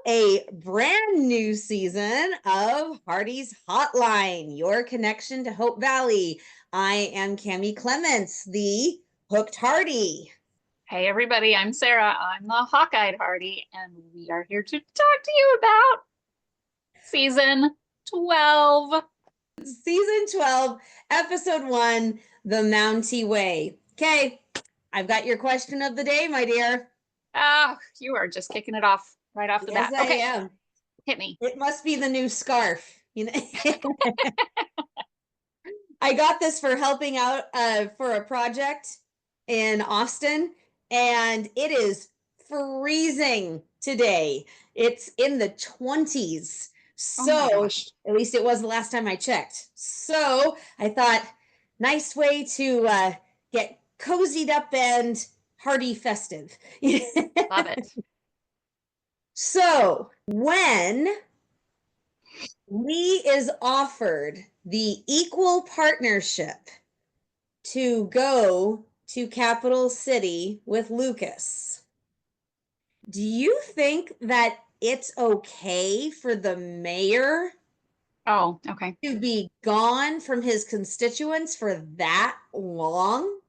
a brand new season of Heartie's Hotline, your connection to Hope Valley. I am Cami Clements, the Hooked Heartie. Hey everybody, I'm Sarah. I'm the Hawkeyed Heartie, and we are here to talk to you about season 12. Season 12, episode 1, The Mountie Way. Okay, I've got your question of the day, my dear. Ah, you are just kicking it off right off the Yes, bat. I Okay, am. hit me. It must be the new scarf. I got this for helping out for a project in Austin, and it is freezing today. It's in the 20s. Oh my So, gosh. at least it was the last time I checked. So, I thought, nice way to get cozied up and hearty festive. Love it. So, when Lee is offered the equal partnership to go to Capital City with Lucas, do you think that it's okay for the mayor Oh, okay. to be gone from his constituents for that long?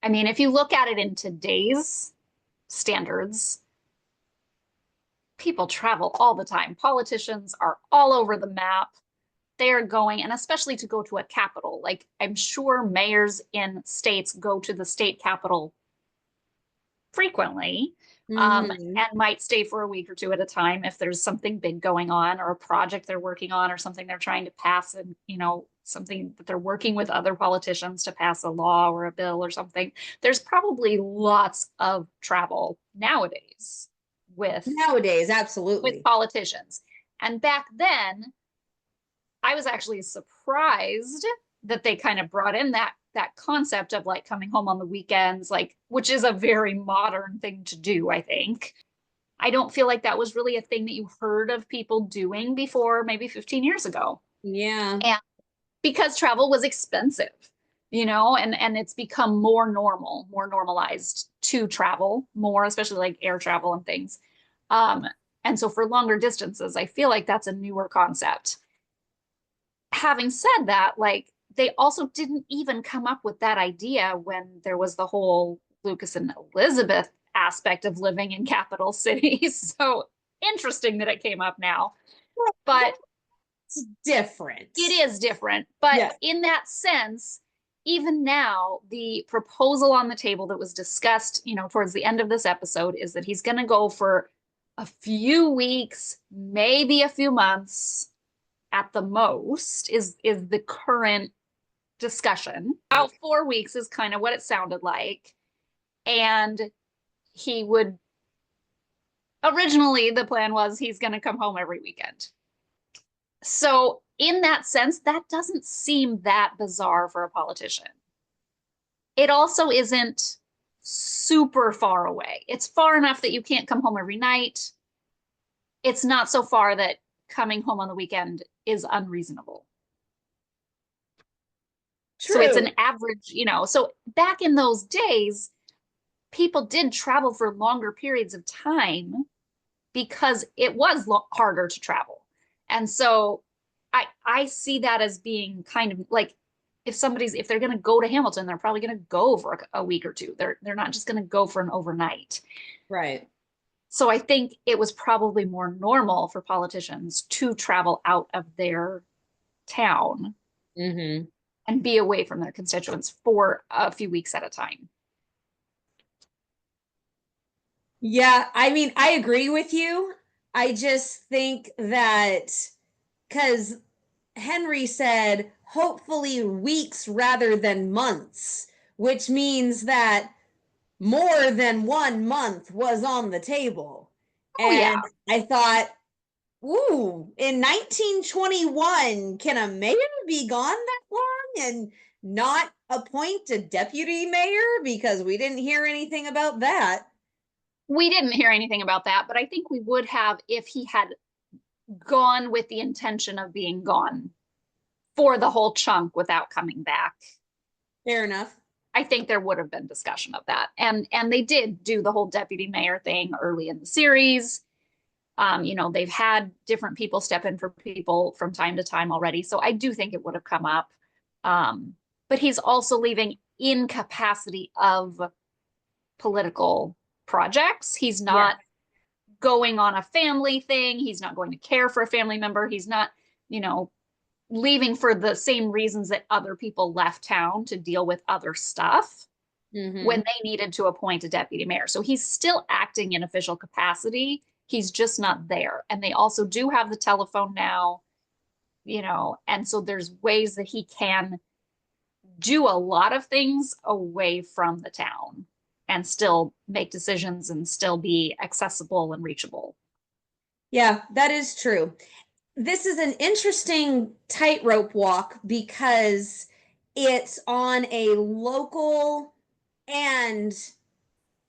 I mean, if you look at it in today's standards, people travel all the time. Politicians are all over the map. They're going, and especially to go to a capital. Like, I'm sure mayors in states go to the state capital frequently, Mm-hmm. and might stay for a week or two at a time if there's something big going on or a project they're working on or something they're trying to pass, and something that they're working with other politicians to pass a law or a bill or something. There's probably lots of travel nowadays Nowadays, with absolutely. politicians. And back then, I was actually surprised that they kind of brought in that concept of like coming home on the weekends, like, which is a very modern thing to do, I think. I don't feel like that was really a thing that you heard of people doing before maybe 15 years ago. Yeah. And because travel was expensive, and it's become more normalized to travel more, especially like air travel and things. Um, and so for longer distances, I feel like that's a newer concept. Having said that, like, they also didn't even come up with that idea when there was the whole Lucas and Elizabeth aspect of living in capital cities. So interesting that it came up now. But It's different. it is different. But Yeah. in that sense, even now, the proposal on the table that was discussed, towards the end of this episode is that he's going to go for a few weeks, maybe a few months at the most, is the current discussion. About 4 weeks is kind of what it sounded like. And he would originally, the plan was he's going to come home every weekend. So, in that sense, that doesn't seem that bizarre for a politician. It also isn't super far away. It's far enough that you can't come home every night. It's not so far that coming home on the weekend is unreasonable. So it's True. an average, So back in those days, people did travel for longer periods of time because it was harder to travel. And so I see that as being kind of like, if they're going to go to Hamilton, they're probably going to go for a week or two. They're not just going to go for an overnight. Right. So I think it was probably more normal for politicians to travel out of their town Mm-hmm. and be away from their constituents for a few weeks at a time. Yeah, I mean, I agree with you. I just think that because Henry said, hopefully weeks rather than months, which means that more than 1 month was on the table. Oh And yeah. I thought, ooh, in 1921, can a mayor be gone that long and not appoint a deputy mayor? Because we didn't hear anything about that. We didn't hear anything about that, but I think we would have if he had gone with the intention of being gone for the whole chunk without coming back. Fair enough. I think there would have been discussion of that. And they did do the whole deputy mayor thing early in the series. You know, they've had different people step in for people from time to time already. So I do think it would have come up. But he's also leaving in capacity of political projects. He's Yeah. not going on a family thing. He's not going to care for a family member. He's not, you know, leaving for the same reasons that other people left town to deal with other stuff when Mm-hmm. they needed to appoint a deputy mayor. So he's still acting in official capacity. He's just not there. And they also do have the telephone now, you know, and so there's ways that he can do a lot of things away from the town and still make decisions and still be accessible and reachable. Yeah, that is true. This is an interesting tightrope walk because it's on a local and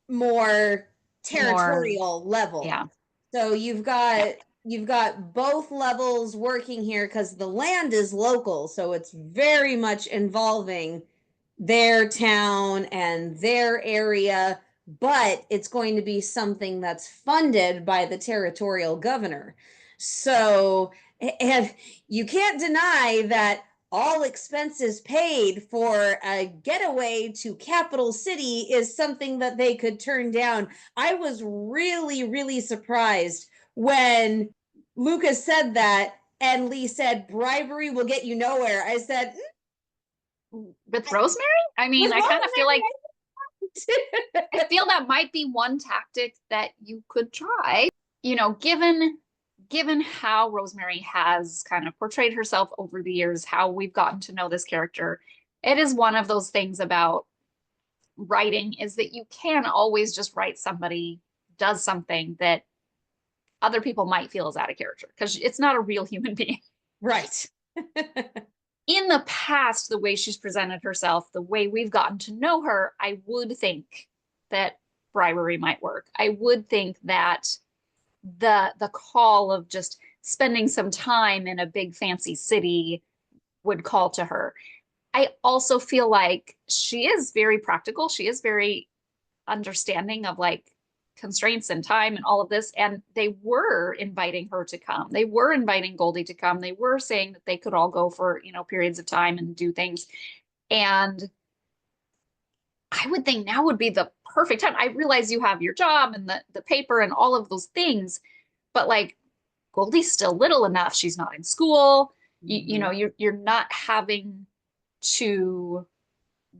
more More, territorial level. yeah, So yeah, you've got both levels working here because the land is local, so it's very much involving their town and their area, but it's going to be something that's funded by the territorial governor. So, and you can't deny that all expenses paid for a getaway to capital city is something that they could turn down. I was really, really surprised when Lucas said that and Lee said bribery will get you nowhere. I said, with Rosemary. I mean, with I kind of feel like Rosemary. I feel that might be one tactic that you could try. You know, given how Rosemary has kind of portrayed herself over the years, how we've gotten to know this character, it is one of those things about writing is that you can always just write somebody does something that other people might feel is out of character because it's not a real human being. Right. In the past, the way she's presented herself, the way we've gotten to know her, I would think that bribery might work. I would think that the call of just spending some time in a big fancy city would call to her. I also feel like she is very practical. She is very understanding of like constraints and time and all of this. And they were inviting her to come. They were inviting Goldie to come. They were saying that they could all go for, you know, periods of time and do things. And I would think now would be the perfect time. I realize you have your job and the paper and all of those things, but like Goldie's still little enough. She's not in school. You know, Mhm. you're not having to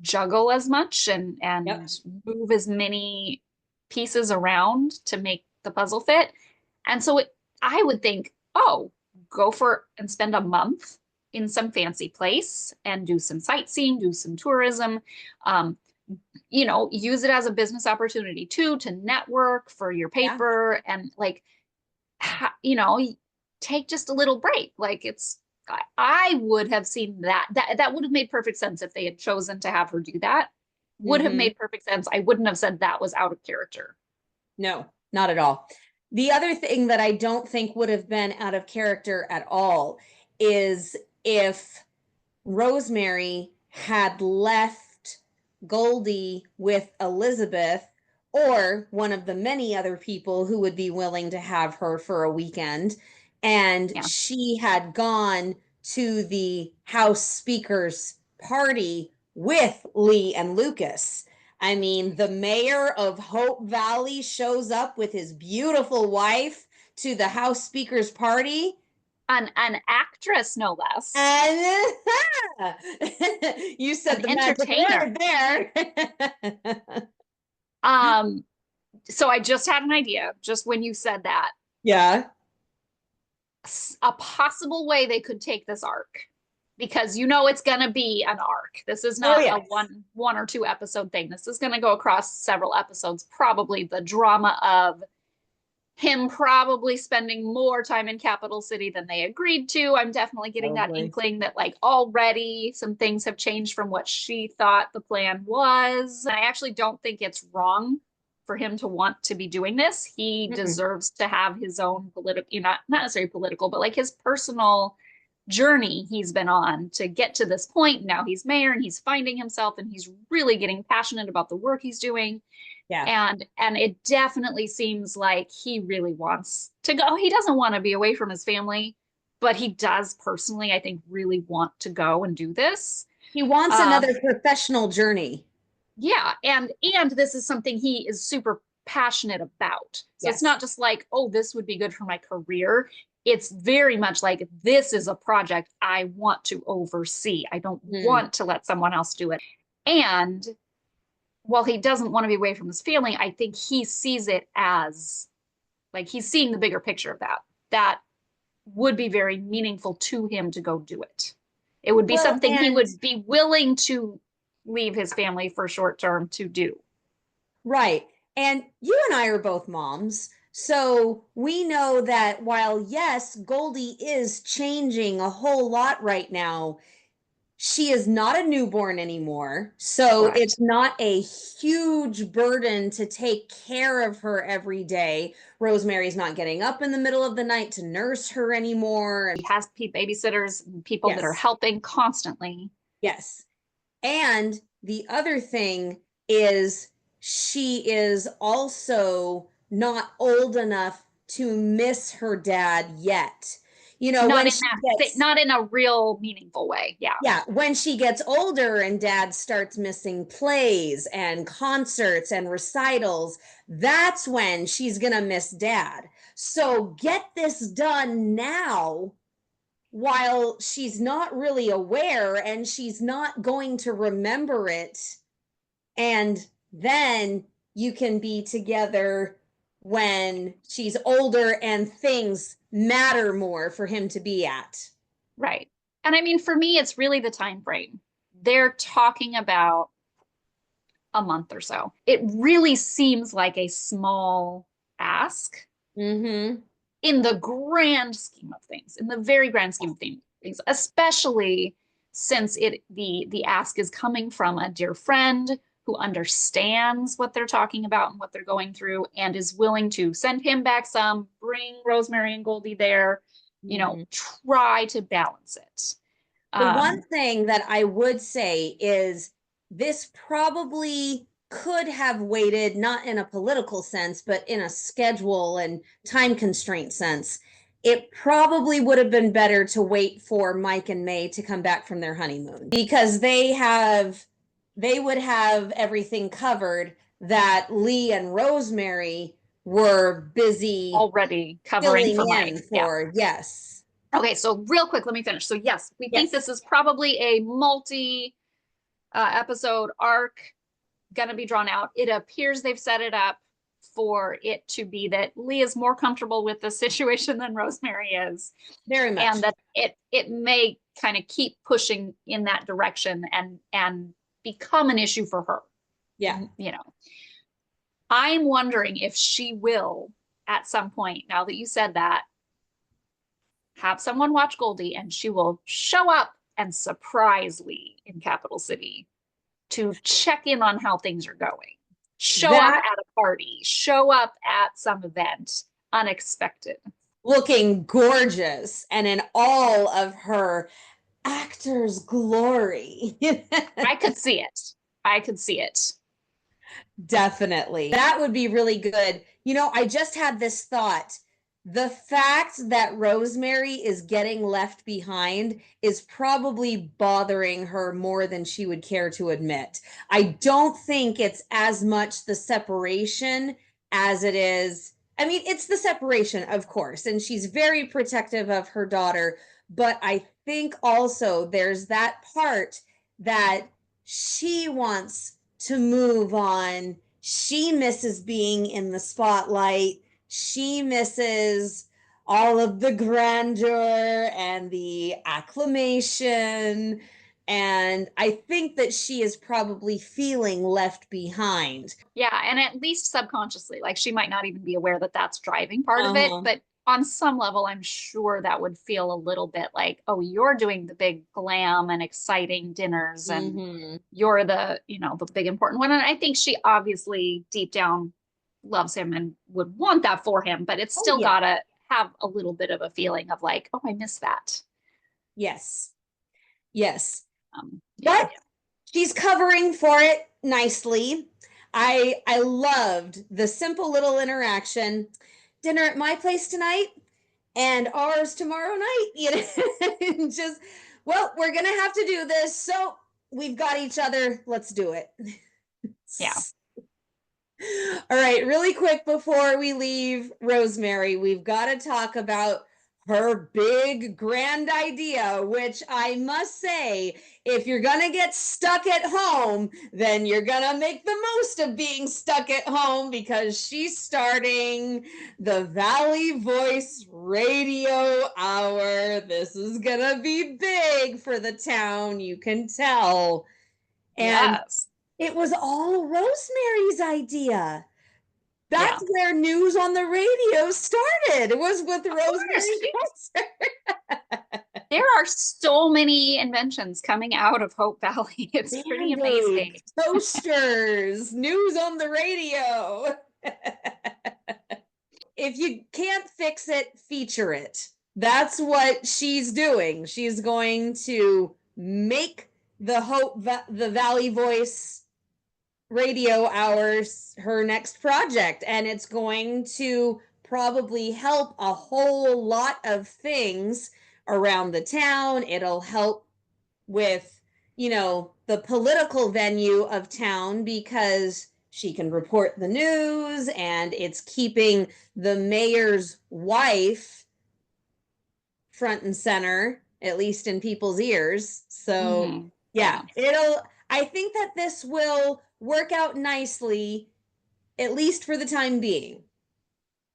juggle as much Yep. and move as many pieces around to make the puzzle fit. And so I would think, oh, go for and spend a month in some fancy place and do some sightseeing, do some tourism. Um, you know, use it as a business opportunity too to network for your Yeah. paper and like, you know, take just a little break. Like I would have seen that would have made perfect sense if they had chosen to have her do that. Would have Hmm. made perfect sense. I wouldn't have said that was out of character. No, not at all. The other thing that I don't think would have been out of character at all is if Rosemary had left Goldie with Elizabeth or one of the many other people who would be willing to have her for a weekend, and Yeah. she had gone to the House Speaker's party with Lee and Lucas. I mean, the mayor of Hope Valley shows up with his beautiful wife to the House Speaker's party. An actress, no less. And you said An the magic entertainer. word there. Um, so I just had an idea, just when you said that. Yeah. A possible way they could take this arc because you know it's going to be an arc. This is Oh, not a yes. one or two episode thing. This is going to go across several episodes, probably the drama of him probably spending more time in capital city than they agreed to. I'm definitely getting that Probably. inkling that like already some things have changed from what she thought the plan was. I actually don't think it's wrong for him to want to be doing this. He Mm-mm. deserves to have his own political, not necessarily political, but like his personal journey he's been on to get to this point. Now he's mayor and he's finding himself and he's really getting passionate about the work he's doing. Yeah. And it definitely seems like he really wants to go. He doesn't want to be away from his family, but he does personally, I think, really want to go and do this. He wants Um, another professional journey. yeah, and this is something he is super passionate about. So it's Yes. not just like, oh, this would be good for my career. It's very much like this is a project I want to oversee. I don't Mm. want to let someone else do it. And while he doesn't want to be away from his family, I think he sees it as like he's seeing the bigger picture of that. That would be very meaningful to him to go do it. It would be Well, something he and would be willing to leave his family for short term to do. right. And you and I are both moms. So we know that while, yes, Goldie is changing a whole lot right now, she is not a newborn anymore. So Correct. it's not a huge burden to take care of her every day. Rosemary's not getting up in the middle of the night to nurse her anymore. He has babysitters, people that are Yes, helping constantly. yes. And the other thing is she is also not old enough to miss her dad yet. You know, Not when in she that, gets not in a real meaningful way. Yeah. yeah, when she gets older and dad starts missing plays and concerts and recitals, that's when she's going to miss dad. So get this done now while she's not really aware and she's not going to remember it. And then you can be together when she's older and things matter more for him to be at. Right. And I mean, for me, it's really the time frame. They're talking about a month or so. It really seems like a small ask Mm-hmm. in the grand scheme of things, in the very grand scheme of things, especially since the ask is coming from a dear friend who understands what they're talking about and what they're going through and is willing to send him back some, bring Rosemary and Goldie there, Mm-hmm. try to balance it. The one Um, thing that I would say is this probably could have waited, not in a political sense, but in a schedule and time constraint sense. It probably would have been better to wait for Mike and May to come back from their honeymoon because they would have everything covered that Lee and Rosemary were busy Already covering filling for Mike. in Yeah. for. Yes. Okay, so real quick, let me finish. So yes, we think Yes. this is probably a multi episode arc gonna be drawn out. It appears they've set it up for it to be that Lee is more comfortable with the situation than Rosemary is, Very and much. that it may kind of keep pushing in that direction and become an issue for her. Yeah. I'm wondering if she will at some point, now that you said that, have someone watch Goldie and she will show up and surprise Lee in Capital City to check in on how things are going. Show up That at a party, show up at some event, unexpected. looking gorgeous and in all of her actor's glory. I could see it. I could see it. Definitely. That would be really good. You know, I just had this thought. The fact that Rosemary is getting left behind is probably bothering her more than she would care to admit. I don't think it's as much the separation as it is. I mean, it's the separation, of course, and she's very protective of her daughter, but I think also there's that part that she wants to move on. She misses being in the spotlight. She misses all of the grandeur and the acclamation. And I think that she is probably feeling left behind. Yeah, and at least subconsciously, like she might not even be aware that that's driving part of it, Uh-huh. but on some level, I'm sure that would feel a little bit like, oh, you're doing the big glam and exciting dinners, and Mm-hmm. you're the big important one. And I think she obviously deep down loves him and would want that for him, but it's Oh, still yeah. gotta have a little bit of a feeling of like, oh, I miss that. Yes. Yes. Yeah. But she's covering for it nicely. I loved the simple little interaction. Dinner at my place tonight and ours tomorrow night. You know, just well, we're gonna have to do this, so we've got each other. Let's do it. Yeah. All right, really quick before we leave Rosemary, we've got to talk about her big grand idea, which I must say, if you're going to get stuck at home, then you're going to make the most of being stuck at home because she's starting the Valley Voice Radio Hour. This is going to be big for the town, you can tell. And Yes. it was all Rosemary's idea. Yeah. That's where news on the radio started. It was with Of course. Rosemary Concert. There are so many inventions coming out of Hope Valley. It's pretty amazing. Band-Aids, toasters, news on the radio. If you can't fix it, feature it. That's what she's doing. She's going to make the Valley Voice radio hours her next project, and it's going to probably help a whole lot of things around the town. It'll help with, the political venue of town because she can report the news, and it's keeping the mayor's wife front and center, at least in people's ears. So Mm-hmm. yeah, I think that this will work out nicely, at least for the time being.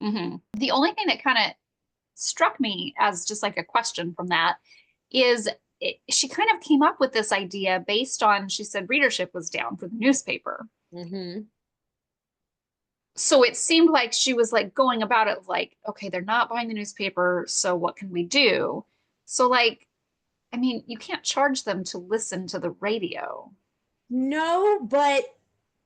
Mm-hmm. The only thing that kind of struck me as just like a question from that is she kind of came up with this idea based on, she said readership was down for the newspaper. Mm-hmm. So it seemed like she was like going about it like, okay, they're not buying the newspaper, so what can we do? So like, I mean, you can't charge them to listen to the radio. No, but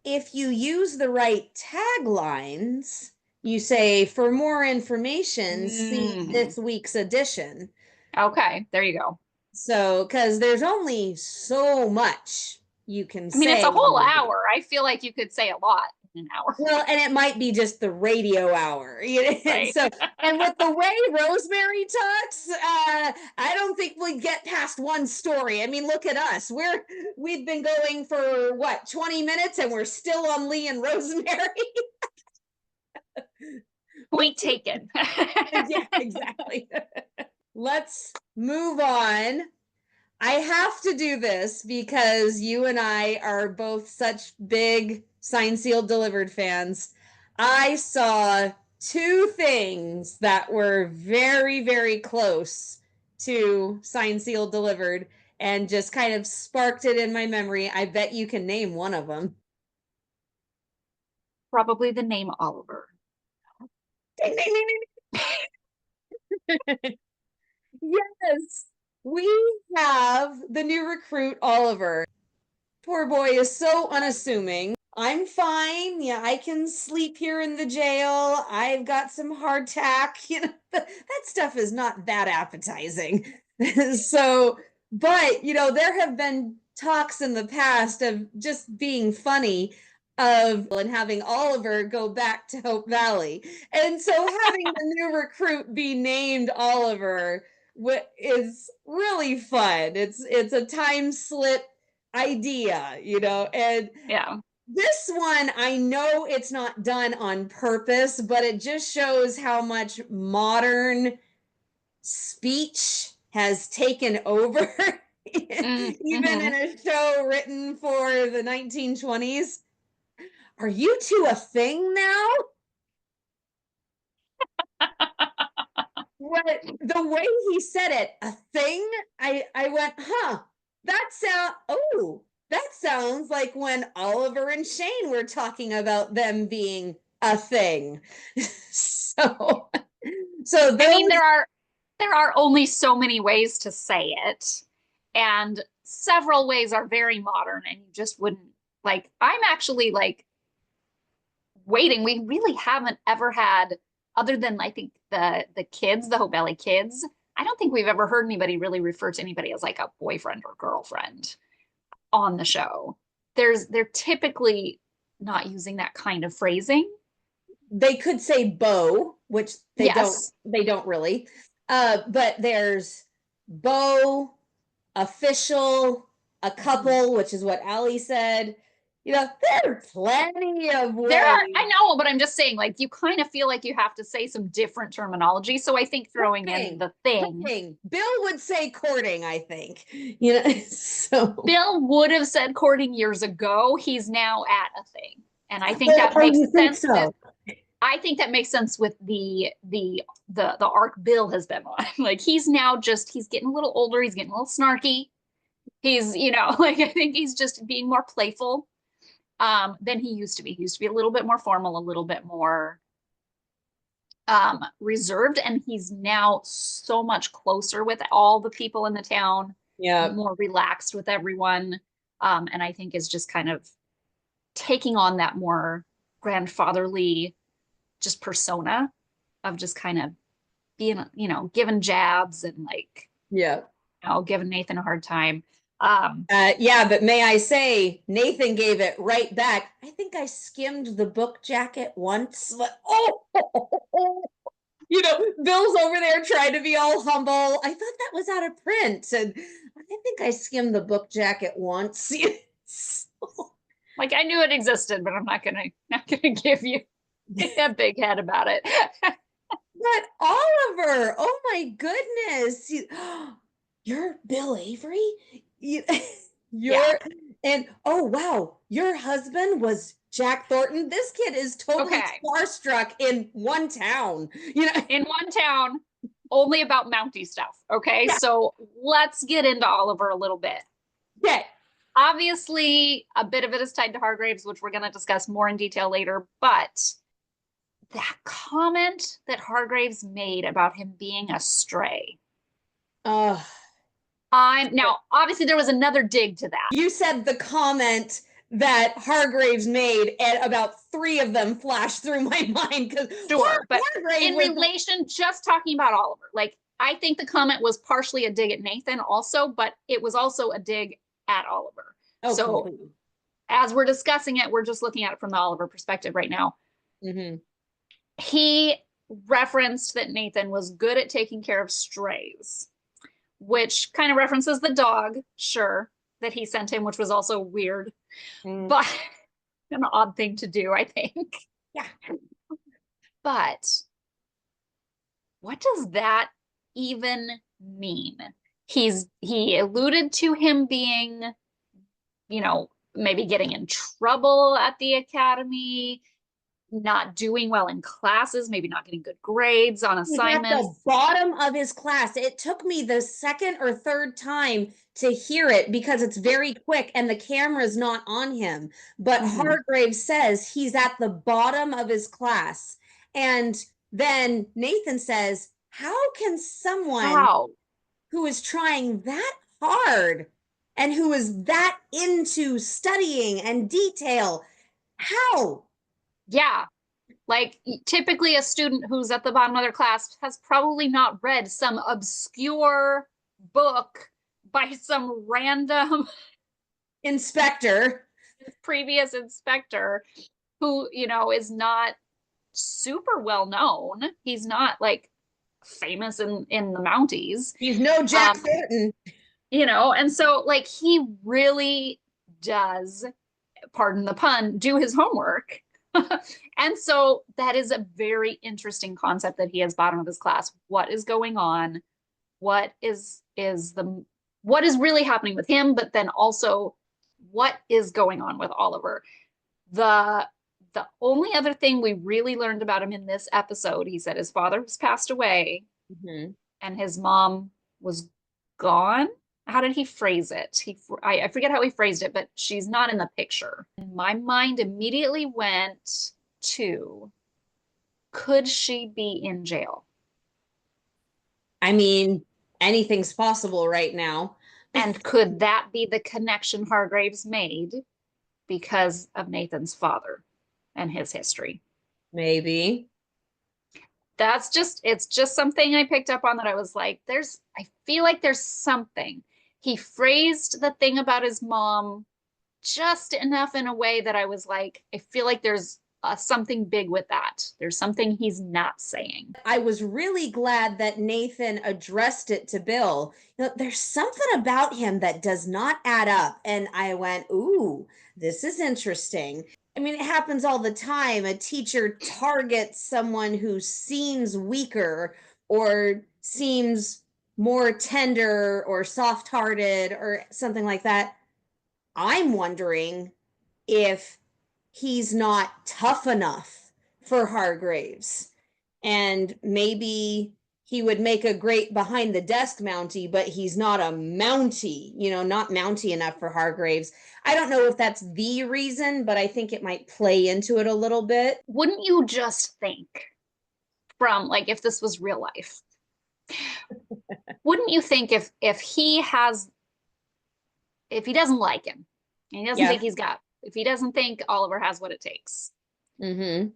if you use the right taglines, you say, for more information, see Mm. this week's edition. Okay, there you go. So, because there's only so much you can I mean, it's say a on whole the radio. I feel like you could say a lot in an hour. Well, and it might be just the radio hour. Right. So, and with the way Rosemary talks, I don't think we get past one story. I mean, look at us. We've been going for what, 20 minutes, and we're still on Lee and Rosemary. Point taken. Yeah, exactly. Let's move on. I have to do this because you and I are both such big Signed Sealed Delivered fans. I saw two things that were very, very close to Signed Sealed Delivered and just kind of sparked it in my memory. I bet you can name one of them. Probably the name Oliver. Ding, ding, ding, ding. Yes, we have the new recruit, Oliver. Poor boy is so unassuming. I'm fine. Yeah, I can sleep here in the jail. I've got some hardtack. That stuff is not that appetizing. So, but, there have been talks in the past of just being funny of and having Oliver go back to Hope Valley. And so having the new recruit be named Oliver is really fun. It's a time slip idea, and Yeah. this one, I know it's not done on purpose, but it just shows how much modern speech has taken over, even in Mm-hmm. a show written for the 1920s. Are you two a thing now? What the way he said it, a thing? I went, huh? That sounds like when Oliver and Shane were talking about them being a thing. so so I mean, those there are only so many ways to say it, and several ways are very modern, and you just wouldn't like. I'm actually like waiting. We really haven't ever had, other than I think the kids, the Hope Valley kids. I don't think we've ever heard anybody really refer to anybody as like a boyfriend or girlfriend on the show. They're typically not using that kind of phrasing. They could say beau, which Yes. they don't really. But there's beau, official, a Mhm. couple, which is what Ali said. You know, there are plenty of There are, ways. I know, but I'm just saying, like, you kind of feel like you have to say some different terminology. So I think throwing in Courting, the thing, courting. Bill would say courting, I think. You know, so. Bill would have said courting years ago. He's now at a thing. And I think Oh, that oh, makes you think sense with, so? I think that makes sense with the arc Bill has been on. Like he's now just he's getting a little older, he's getting a little snarky. He's, like I think he's just being more playful than he used to be. He used to be a little bit more formal, a little bit more reserved, and he's now so much closer with all the people in the town, Yeah. more relaxed with everyone. And I think is just kind of taking on that more grandfatherly just persona of just kind of being, giving jabs and like, Yeah. giving Nathan a hard time. Yeah, but may I say, Nathan gave it right back. I think I skimmed the book jacket once, but Bill's over there trying to be all humble. I thought that was out of print, and I think I skimmed the book jacket once. like I knew it existed, but I'm not gonna give you a big head about it. But Oliver, oh my goodness, you're Bill Avery. You, Yeah. you're and oh wow, your husband was Jack Thornton. This kid is totally Okay. starstruck in one town. In one town, only about Mountie stuff. Okay. Yeah, So let's get into Oliver a little bit. yeah. Obviously, a bit of it is tied to Hargraves, which we're going to discuss more in detail later. But that comment that Hargraves made about him being a stray, Uh, I'm now obviously there was another dig to that. you said the comment that Hargraves made, and about three of them flashed through my mind because Sure, but Hargraves in was. relation, just talking about Oliver, like I think the comment was partially a dig at Nathan also, but it was also a dig at Oliver. Oh, So completely. as we're discussing it, we're just looking at it from the Oliver perspective right now. Mm-hmm. He referenced that Nathan was good at taking care of strays, which kind of references the dog, sure, that he sent him, which was also weird, Mm. but an odd thing to do, I think. Yeah. But what does that even mean? He alluded to him being, maybe getting in trouble at the academy, not doing well in classes, maybe not getting good grades on He's at the assignments. bottom of his class. It took me the second or third time to hear it because it's very quick and the camera's not on him. But Mm-hmm. Hargrave says he's at the bottom of his class. And then Nathan says, how can someone How? who is trying that hard and who is that into studying and detail, how? Yeah. Like typically a student who's at the bottom of their class has probably not read some obscure book by some random Inspector. previous inspector who, is not super well known. He's not like famous in the Mounties. He's no Jack Um, Thornton. and so like he really does, pardon the pun, do his homework. And so that is a very interesting concept that he is bottom of his class. What is going on? What is really happening with him, but then also what is going on with Oliver? The the only other thing we really learned about him in this episode, he said his father has passed away Mm-hmm. and his mom was gone. How did he phrase it? I forget how he phrased it, but she's not in the picture. And my mind immediately went to, could she be in jail? I mean, anything's possible right now. And could that be the connection Hargraves made because of Nathan's father and his history? Maybe. It's just something I picked up on that I was like, I feel like there's something. He phrased the thing about his mom just enough in a way that I was like, I feel like there's something big with that. There's something he's not saying. I was really glad that Nathan addressed it to Bill. There's something about him that does not add up. And I went, ooh, this is interesting. I mean, it happens all the time. A teacher targets someone who seems weaker or seems more tender or soft hearted or something like that. I'm wondering if he's not tough enough for Hargraves. And maybe he would make a great behind the desk Mountie, but he's not a Mountie, not Mountie enough for Hargraves. I don't know if that's the reason, but I think it might play into it a little bit. Wouldn't you just think from like if this was real life, wouldn't you think if he doesn't like him and he doesn't Yeah. think if he doesn't think Oliver has what it takes, Mm-hmm.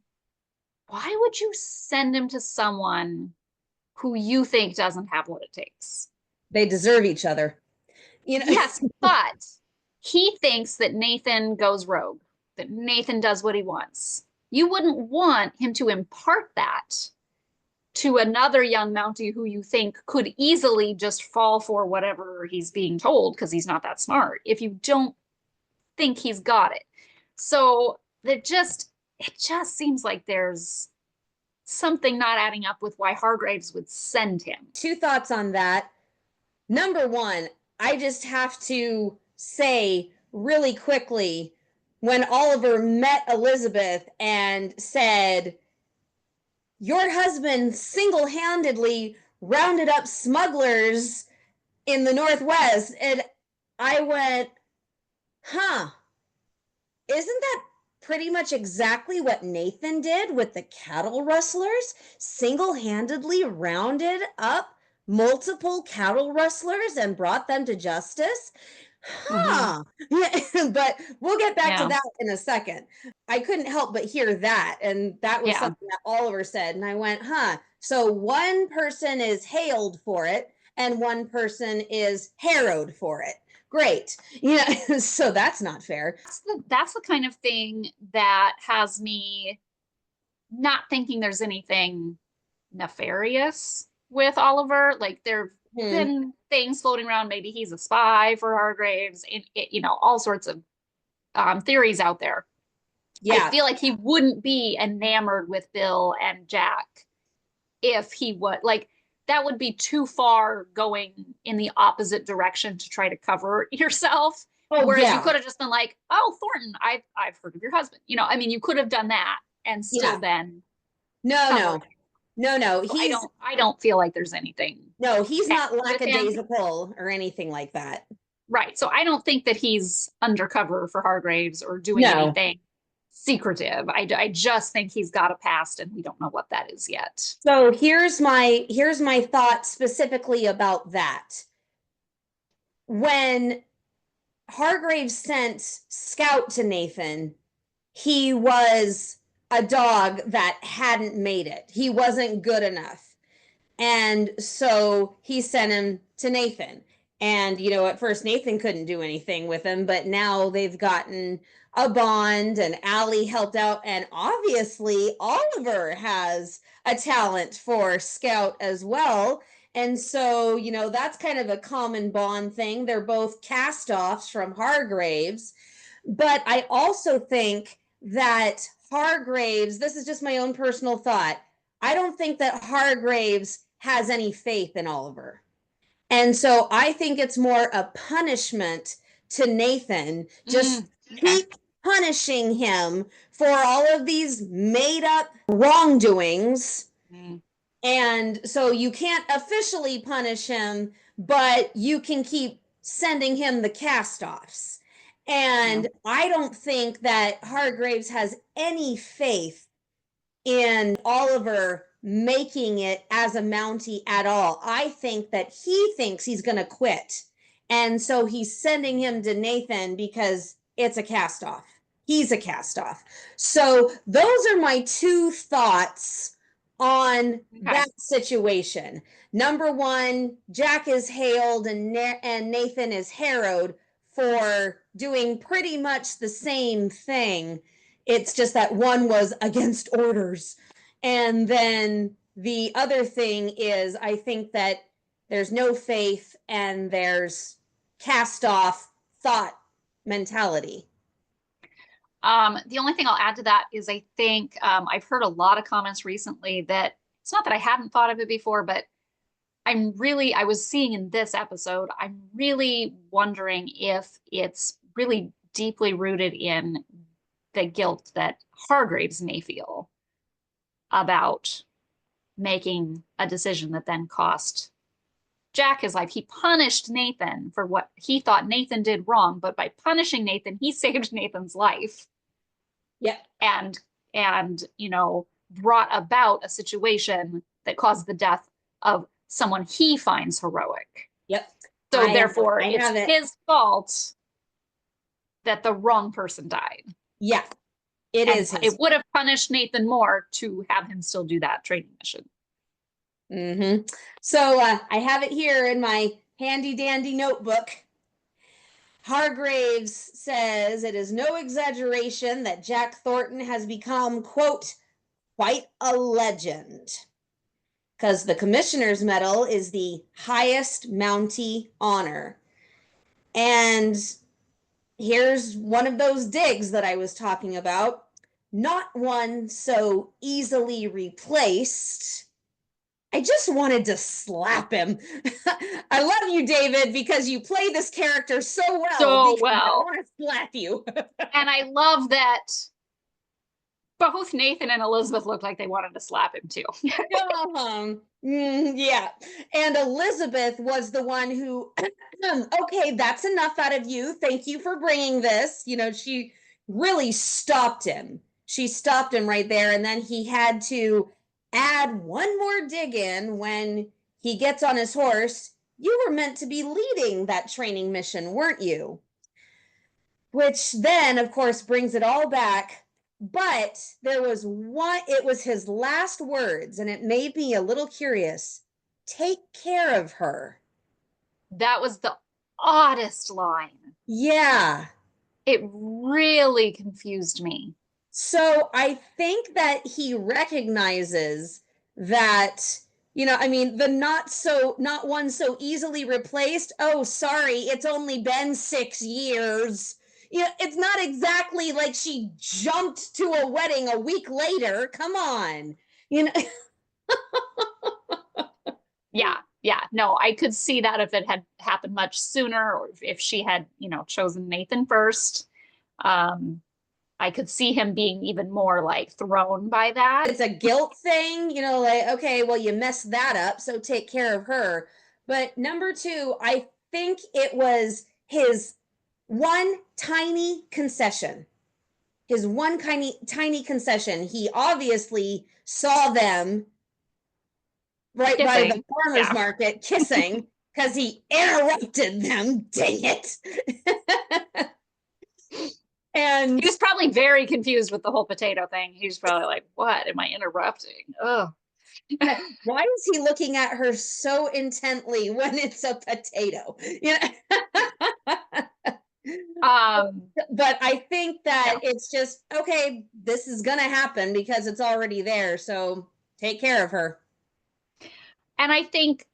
why would you send him to someone who you think doesn't have what it takes? They deserve each other. You know, Yes, but he thinks that Nathan goes rogue, that Nathan does what he wants. You wouldn't want him to impart that to another young Mountie who you think could easily just fall for whatever he's being told because he's not that smart if you don't think he's got it. So it just seems like there's something not adding up with why Hargraves would send him. two thoughts on that. Number one, I just have to say really quickly, when Oliver met Elizabeth and said, your husband single-handedly rounded up smugglers in the Northwest, and I went, huh, isn't that pretty much exactly what Nathan did with the cattle rustlers? Single-handedly rounded up multiple cattle rustlers and brought them to justice? Mm-hmm. Huh. Yeah, but we'll get back to Yeah. that in a second. I couldn't help but hear that. And that was Yeah. something that Oliver said. And I went, huh. So one person is hailed for it and one person is harrowed for it. Great. So that's not fair. That's the kind of thing that has me not thinking there's anything nefarious with Oliver. Like there've Hmm. been things floating around. Maybe he's a spy for Hargraves. All sorts of theories out there. I Yeah. feel like he wouldn't be enamored with Bill and Jack if he would like. That would be too far going in the opposite direction to try to cover yourself. Oh, Whereas you yeah. could have just been like, "Oh, Thornton, I've heard of your husband." I mean, you could have done that and still Yeah. been No, covered. no, no, no. So I don't feel like there's anything No, he's bad not with him. lackadaisical or anything like that. Right. So I don't think that he's undercover for Hargraves or doing No. anything secretive. I just think he's got a past and we don't know what that is yet. So here's my thought specifically about that. When Hargraves sent Scout to Nathan, he was a dog that hadn't made it. He wasn't good enough. And so he sent him to Nathan. And, at first Nathan couldn't do anything with him, but now they've gotten a bond and Allie helped out. And obviously, Oliver has a talent for Scout as well. And so, that's kind of a common bond thing. They're both cast offs from Hargraves. But I also think that Hargraves, this is just my own personal thought, I don't think that Hargraves has any faith in Oliver. And so I think it's more a punishment to Nathan. Just Okay. keep punishing him for all of these made up wrongdoings. Mm. And so you can't officially punish him, but you can keep sending him the cast offs. Yeah. And I don't think that Hargraves has any faith in Oliver making it as a Mountie at all. I think that he thinks he's going to quit. And so he's sending him to Nathan because it's a cast off. He's a cast off. So those are my two thoughts on Okay. that situation. Number one, Jack is hailed and Nathan is harrowed for doing pretty much the same thing. It's just that one was against orders. And then the other thing is, I think that there's no faith and there's cast off thought mentality. The only thing I'll add to that is I think I've heard a lot of comments recently that it's not that I hadn't thought of it before, but I was seeing in this episode, I'm really wondering if it's really deeply rooted in the guilt that Hargraves may feel about making a decision that then cost Jack his life. He punished Nathan for what he thought Nathan did wrong, but by punishing Nathan, he saved Nathan's life. Yep. And brought about a situation that caused the death of someone he finds heroic. Yep. So therefore, it's his fault that the wrong person died. Yeah, it is. It would have punished Nathan more to have him still do that training mission. Mm-hmm. So I have it here in my handy dandy notebook. Hargraves says it is no exaggeration that Jack Thornton has become, quote, quite a legend. Because the Commissioner's Medal is the highest Mountie honor. And here's one of those digs that I was talking about. Not one so easily replaced. I just wanted to slap him. I love you, David, because you play this character so well. So well. I want to slap you. And I love that both Nathan and Elizabeth looked like they wanted to slap him too. Yeah. And Elizabeth was the one who, okay, that's enough out of you. Thank you for bringing this. She really stopped him. She stopped him right there. And then he had to add one more dig in when he gets on his horse. You were meant to be leading that training mission, weren't you? Which then, of course, brings it all back. But there was one, it was his last words, and it made me a little curious. Take care of her. That was the oddest line. Yeah. It really confused me. So I think that he recognizes that, the not one so easily replaced. Oh, sorry, it's only been 6 years. It's not exactly like she jumped to a wedding a week later. Come on. Yeah. No, I could see that if it had happened much sooner, or if she had, chosen Nathan first. I could see him being even more like thrown by that. It's a guilt thing, like, okay, well, you messed that up, so take care of her. But number 2, I think it was his one tiny concession. His one tiny concession. He obviously saw them right kissing by the farmer's market kissing because he interrupted them. Dang it. And he was probably very confused with the whole potato thing. He was probably like, what am I interrupting? Oh. Why is he looking at her so intently when it's a potato? But I think that it's just, okay, this is going to happen because it's already there. So take care of her. And I think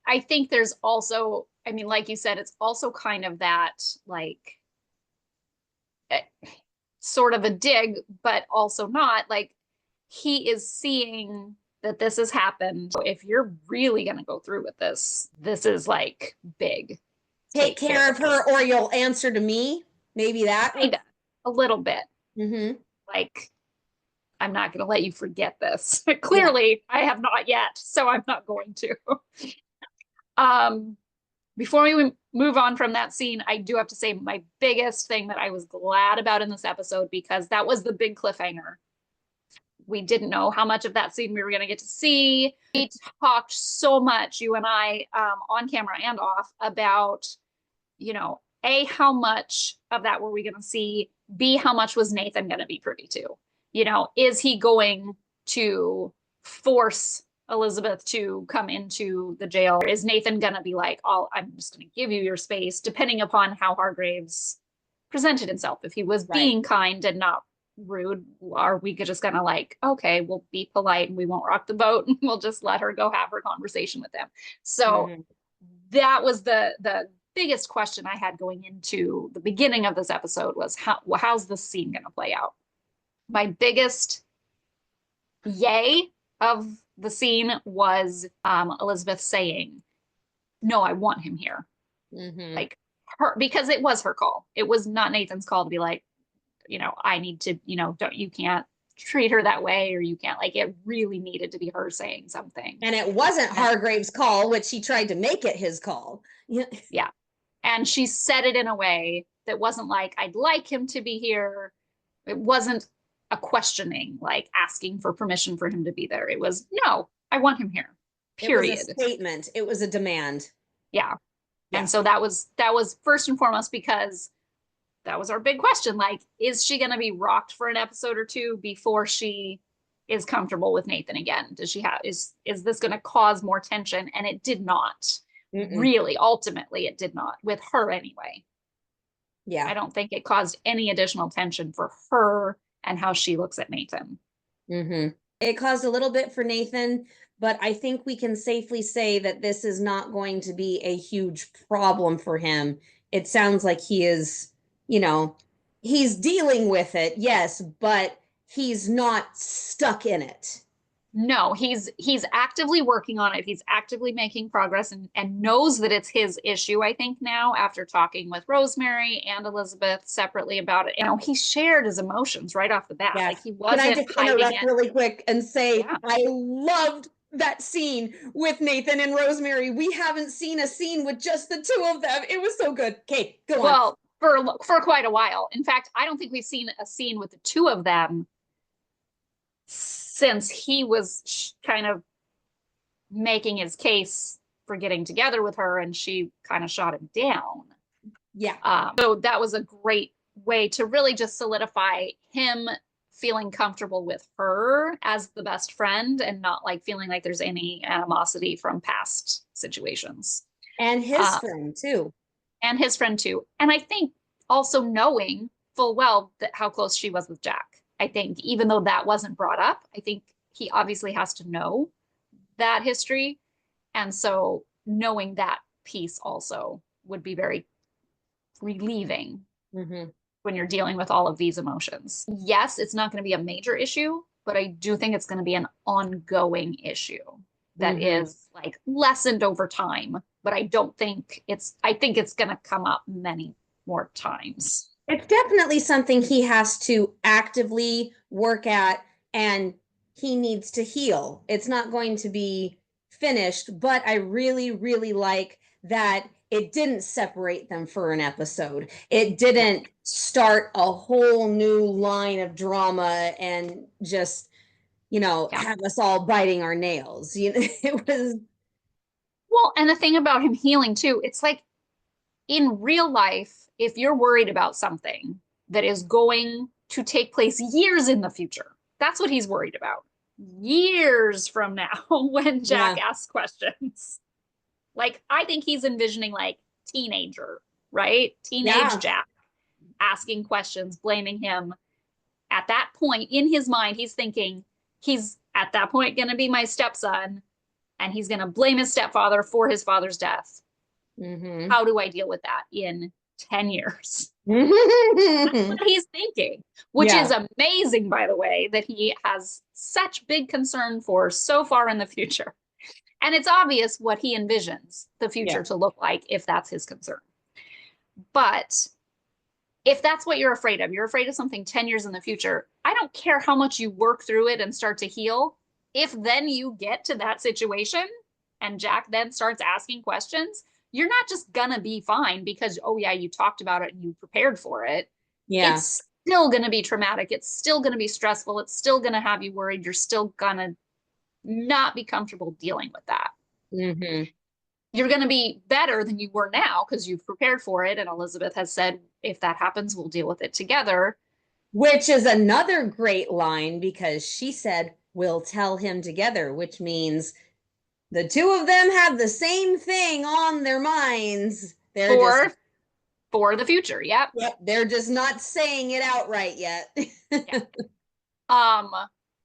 there's also, like you said, it's also kind of that, like, sort of a dig, but also not. Like, he is seeing that this has happened. So if you're really going to go through with this is like big. Take care of her or you'll answer to me. Maybe that. A little bit. Mm-hmm. Like, I'm not going to let you forget this. Clearly, I have not yet, so I'm not going to. Before we move on from that scene, I do have to say my biggest thing that I was glad about in this episode, because that was the big cliffhanger. We didn't know how much of that scene we were going to get to see. We talked so much, you and I, on camera and off, about, A, how much of that were we going to see? B, how much was Nathan going to be privy to? Is he going to force Elizabeth to come into the jail? Or is Nathan going to be like, I'm just going to give you your space, depending upon how Hargraves presented himself. If he was Right. being kind and not rude, are we just gonna like, okay, we'll be polite and we won't rock the boat and we'll just let her go have her conversation with him. So Mm-hmm. that was the biggest question I had going into the beginning of this episode was how's this scene gonna play out? My biggest yay of the scene was Elizabeth saying, no, I want him here. Mm-hmm. Like her, because it was her call. It was not Nathan's call to be like, I need to, don't, you can't treat her that way, or you can't, like, it really needed to be her saying something. And it wasn't And Hargraves' call, which he tried to make it his call. Yeah. yeah. And she said it in a way that wasn't like, I'd like him to be here. It wasn't a questioning, like asking for permission for him to be there. It was, no, I want him here, It was a period. statement. It was a demand. Yeah. Yeah. And so that was first and foremost because that was our big question. Like, is she going to be rocked for an episode or two before she is comfortable with Nathan again? Does she have, is this going to cause more tension? And it did not. Mm-mm. Really, ultimately, it did not with her anyway. Yeah. I don't think it caused any additional tension for her and how she looks at Nathan. Mm-hmm. It caused a little bit for Nathan, but I think we can safely say that this is not going to be a huge problem for him. It sounds like he is, you know, he's dealing with it, yes, but he's not stuck in it. No, he's actively working on it. He's actively making progress and knows that it's his issue, I think, now after talking with Rosemary and Elizabeth separately about it. He shared his emotions right off the bat. Yeah. Like he Can I wasn't just hiding interrupt it. really quick and say Yeah. I loved that scene with Nathan and Rosemary. We haven't seen a scene with just the two of them. It was so good. Okay, go on. Well, for quite a while. In fact, I don't think we've seen a scene with the two of them since he was kind of making his case for getting together with her and she kind of shot him down. Yeah. So that was a great way to really just solidify him feeling comfortable with her as the best friend and not like feeling like there's any animosity from past situations. And his Uh, friend too. and his friend too. And I think also knowing full well that how close she was with Jack. I think even though that wasn't brought up, I think he obviously has to know that history. And so knowing that piece also would be very relieving Mm-hmm. when you're dealing with all of these emotions. Yes, it's not going to be a major issue, but I do think it's going to be an ongoing issue that Mm-hmm. is like lessened over time. But I think it's going to come up many more times. It's definitely something he has to actively work at and he needs to heal. It's not going to be finished, but I really, really like that it didn't separate them for an episode. It Yeah. didn't start a whole new line of drama and just, Yeah. have us all biting our nails. It was, Well, and the thing about him healing too, it's like in real life, if you're worried about something that is going to take place years in the future, that's what he's worried about. Years from now, when Jack yeah, asks questions. Like, I think he's envisioning like teenager, right? Teenage yeah. Jack asking questions, blaming him. At that point in his mind, he's thinking he's at that point going to be my stepson and he's going to blame his stepfather for his father's death. Mm-hmm. How do I deal with that in 10 years? That's Yeah. what he's thinking, which is amazing, by the way, that he has such big concern for so far in the future. And it's obvious what he envisions the Yeah. future to look like if that's his concern. But if that's what you're afraid of something 10 years in the future, I don't care how much you work through it and start to heal. If then you get to that situation and Jack then starts asking questions, you're not just gonna be fine because, oh yeah, you talked about it and you prepared for it. Yeah. It's still gonna be traumatic. It's still gonna be stressful. It's still gonna have you worried. You're still gonna not be comfortable dealing with that. Mm-hmm. You're going to be better than you were now because you've prepared for it. And Elizabeth has said, if that happens, we'll deal with it together. Which is another great line because she said, we'll tell him together, which means the two of them have the same thing on their minds. They're just Or For the future. Yep. Yep, they're just not saying it outright yet. Yeah. Um,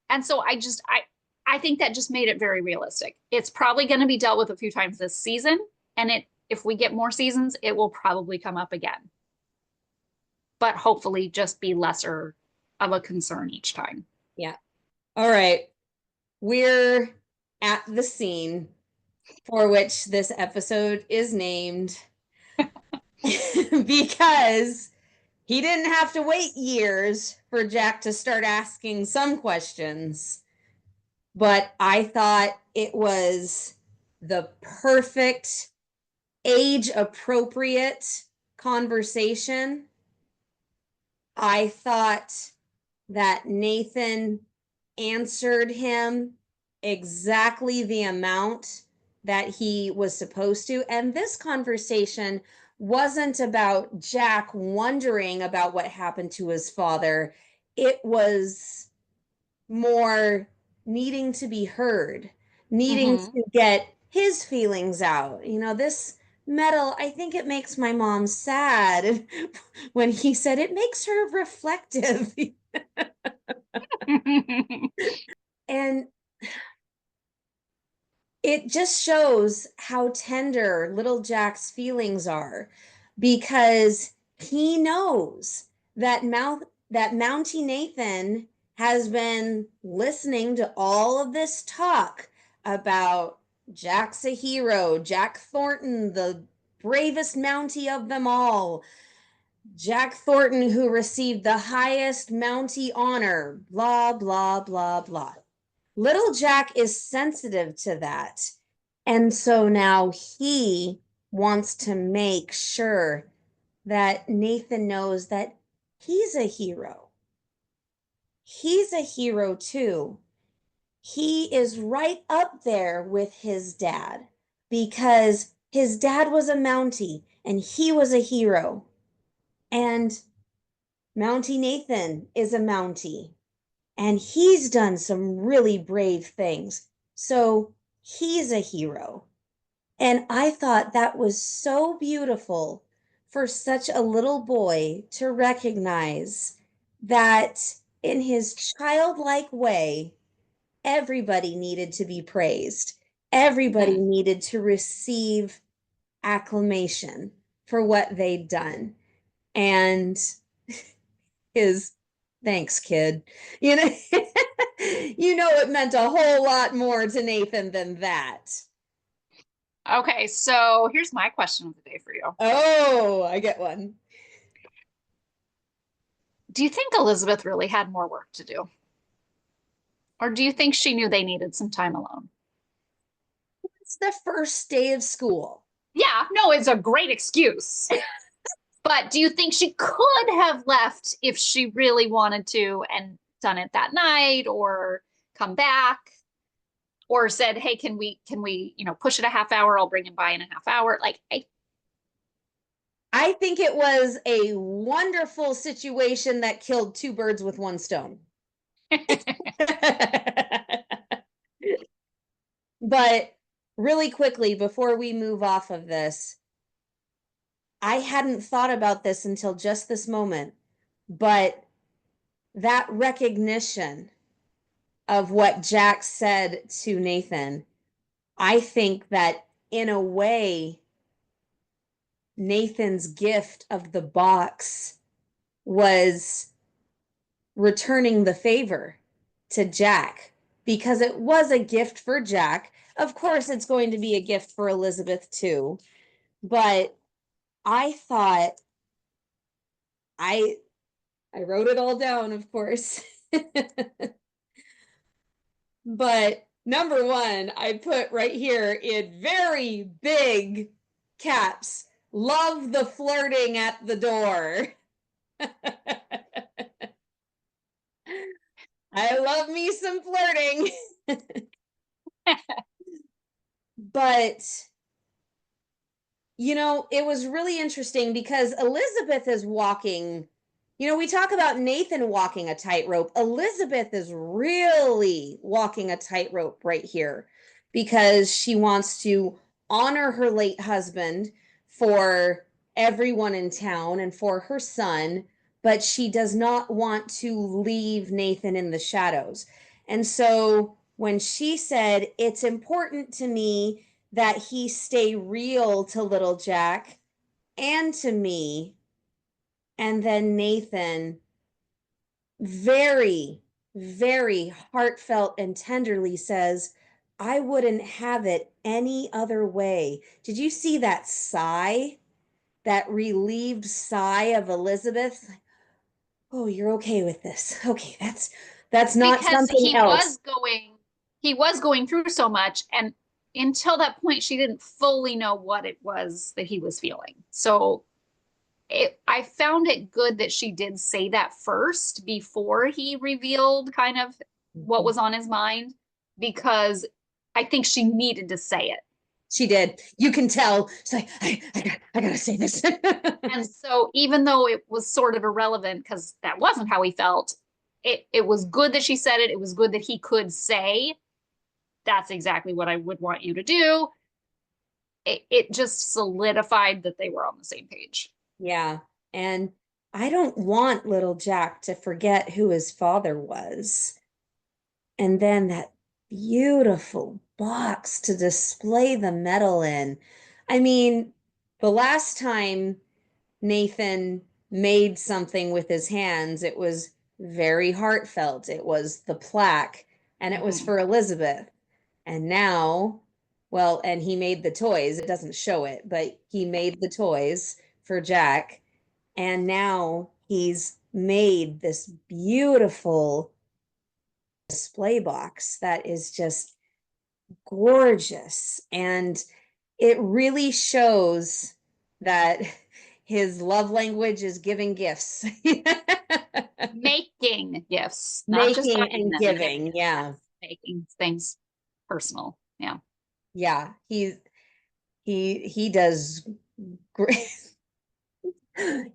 and so I think that just made it very realistic. It's probably going to be dealt with a few times this season, and if we get more seasons, it will probably come up again. But hopefully just be lesser of a concern each time. Yeah. All right. We're at the scene for which this episode is named because he didn't have to wait years for Jack to start asking some questions, but I thought it was the perfect age appropriate conversation. I thought that Nathan answered him exactly the amount that he was supposed to. And this conversation wasn't about Jack wondering about what happened to his father. It was more needing to be heard, needing Mm-hmm. to get his feelings out. This medal, I think it makes my mom sad. When he said it makes her reflective. And it just shows how tender little Jack's feelings are, because he knows that Mountie Nathan has been listening to all of this talk about Jack's a hero, Jack Thornton, the bravest Mountie of them all, Jack Thornton, who received the highest Mountie honor, blah, blah, blah, blah. Little Jack is sensitive to that. And so now he wants to make sure that Nathan knows that he's a hero. He's a hero too. He is right up there with his dad because his dad was a Mountie and he was a hero. And Mountie Nathan is a Mountie and he's done some really brave things. So he's a hero. And I thought that was so beautiful for such a little boy to recognize that in his childlike way, everybody needed to be praised. Everybody needed to receive acclamation for what they'd done. And his thanks, kid. You know, it meant a whole lot more to Nathan than that. Okay, so here's my question of the day for you. Oh, I get one. Do you think Elizabeth really had more work to do? Or do you think she knew they needed some time alone? It's the first day of school. Yeah, no, it's a great excuse. But do you think she could have left if she really wanted to and done it that night or come back or said, "Hey, can we, push it a half hour? I'll bring him by in a half hour." Like I think it was a wonderful situation that killed two birds with one stone. But really quickly, before we move off of this, I hadn't thought about this until just this moment, but that recognition of what Jack said to Nathan, I think that in a way, Nathan's gift of the box was returning the favor to Jack, because it was a gift for Jack. Of course, it's going to be a gift for Elizabeth too, but I thought I I wrote it all down, of course. But number one, I put right here in very big caps, love the flirting at the door. I love me some flirting. But it was really interesting because Elizabeth is walking. We talk about Nathan walking a tightrope. Elizabeth is really walking a tightrope right here because she wants to honor her late husband for everyone in town and for her son, but she does not want to leave Nathan in the shadows. And so when she said, it's important to me that he stay real to little Jack and to me, and then Nathan very, very heartfelt and tenderly says, I wouldn't have it any other way. Did you see that sigh? That relieved sigh of Elizabeth? Oh, you're okay with this. Okay, that's not Because something else. he was going through so much, and until that point she didn't fully know what it was that he was feeling. So I found it good that she did say that first before he revealed kind of what was on his mind, because I think she needed to say it. She did. You can tell. She's like, I gotta say this. And so even though it was sort of irrelevant because that wasn't how he felt, it was good that she said it. It was good that he could say, that's exactly what I would want you to do. It just solidified that they were on the same page. Yeah. And I don't want little Jack to forget who his father was. And then that beautiful box to display the medal in. I mean, the last time Nathan made something with his hands, it was very heartfelt. It was the plaque, and it was Mm-hmm. for Elizabeth. And now, well, and he made the toys. It doesn't show it, but he made the toys for Jack. And now he's made this beautiful display box that is just gorgeous. And it really shows that his love language is giving gifts. Making gifts, not just Making buying and them, giving. Yeah. making things personal. Yeah. Yeah. He does great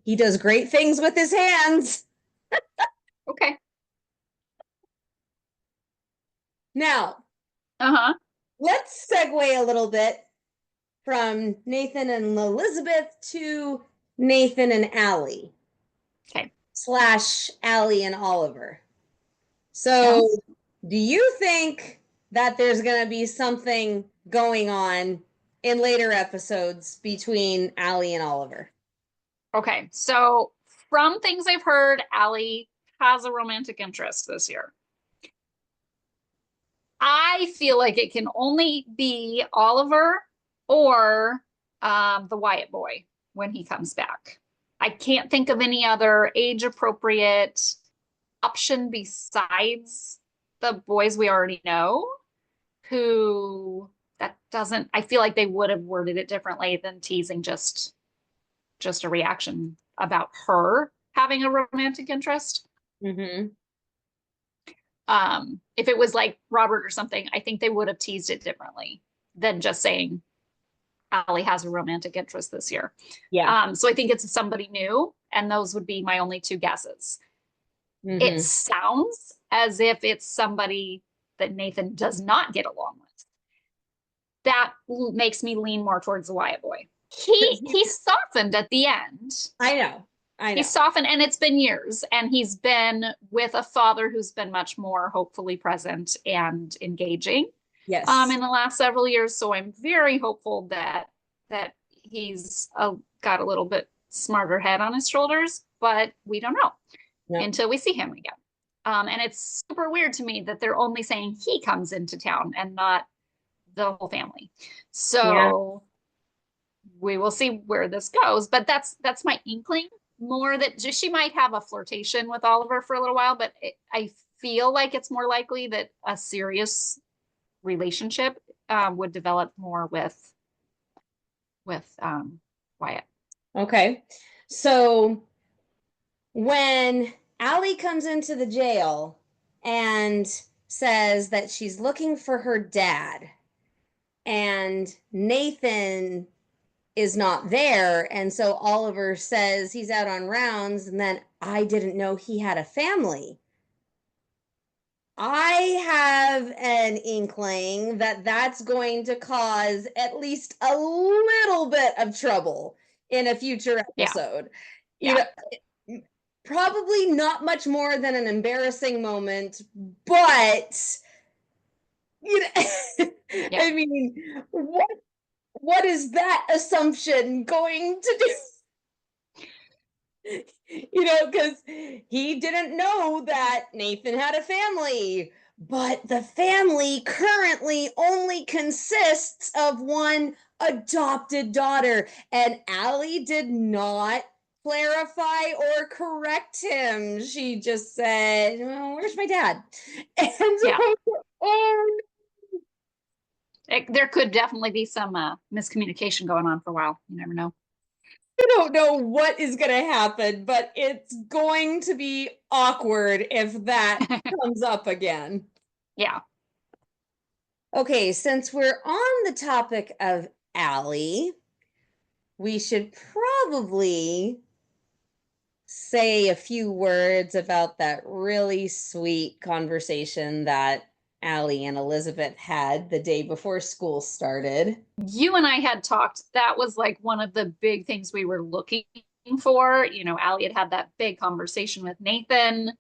he does great things with his hands. Okay. Now, Uh-huh. let's segue a little bit from Nathan and Elizabeth to Nathan and Allie Okay. slash Allie and Oliver. So, Yes. do you think that there's going to be something going on in later episodes between Allie and Oliver? Okay. So from things I've heard, Allie has a romantic interest this year. I feel like it can only be Oliver or the Wyatt boy when he comes back. I can't think of any other age appropriate option besides the boys we already know who that doesn't I feel like they would have worded it differently than teasing just a reaction about her having a romantic interest. Mm-hmm. If it was like Robert or something, I think they would have teased it differently than just saying Allie has a romantic interest this year. Yeah. So I think it's somebody new, and those would be my only two guesses. It Mm-hmm. sounds as if it's somebody that Nathan does not get along with. That makes me lean more towards the Wyatt boy. He softened at the end. I know. I know. He's softened, and it's been years, and he's been with a father who's been much more hopefully present and engaging Yes. in the last several years. So I'm very hopeful that he's got a little bit smarter head on his shoulders, but we don't know No. until we see him again. And it's super weird to me that they're only saying he comes into town and not the whole family. Yeah. So we will see where this goes, but that's my inkling more that she might have a flirtation with Oliver for a little while, but I feel like it's more likely that a serious relationship would develop more with Wyatt. Okay. So when Allie comes into the jail and says that she's looking for her dad, and Nathan is not there, and so Oliver says he's out on rounds, and then I didn't know he had a family. I have an inkling that that's going to cause at least a little bit of trouble in a future Yeah. episode. You Yeah. know, probably not much more than an embarrassing moment, but you know, Yeah. I mean, what is that assumption going to do? Because he didn't know that Nathan had a family, but the family currently only consists of one adopted daughter, and Allie did not clarify or correct him. She just said, well, "Where's my dad?" And Yeah. oh, There could definitely be some miscommunication going on for a while. You never know. I don't know what is going to happen, but it's going to be awkward if that comes up again. Yeah. Okay, since we're on the topic of Allie, we should probably say a few words about that really sweet conversation that Allie and Elizabeth had the day before school started. You and I had talked, that was like one of the big things we were looking for. You know, Allie had had that big conversation with Nathan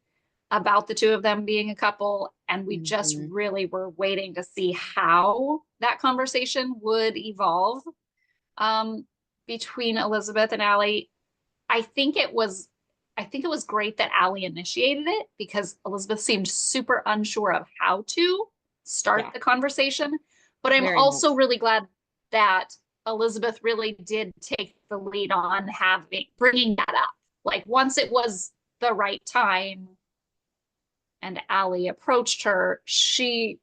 about the two of them being a couple, and we just Mhm. really were waiting to see how that conversation would evolve um, between Elizabeth and Allie. I think it was I think it was great that Allie initiated it because Elizabeth seemed super unsure of how to start Yeah, the conversation. But I'm very also much. really glad that Elizabeth really did take the lead on having bringing that up. Like once it was the right time and Allie approached her, she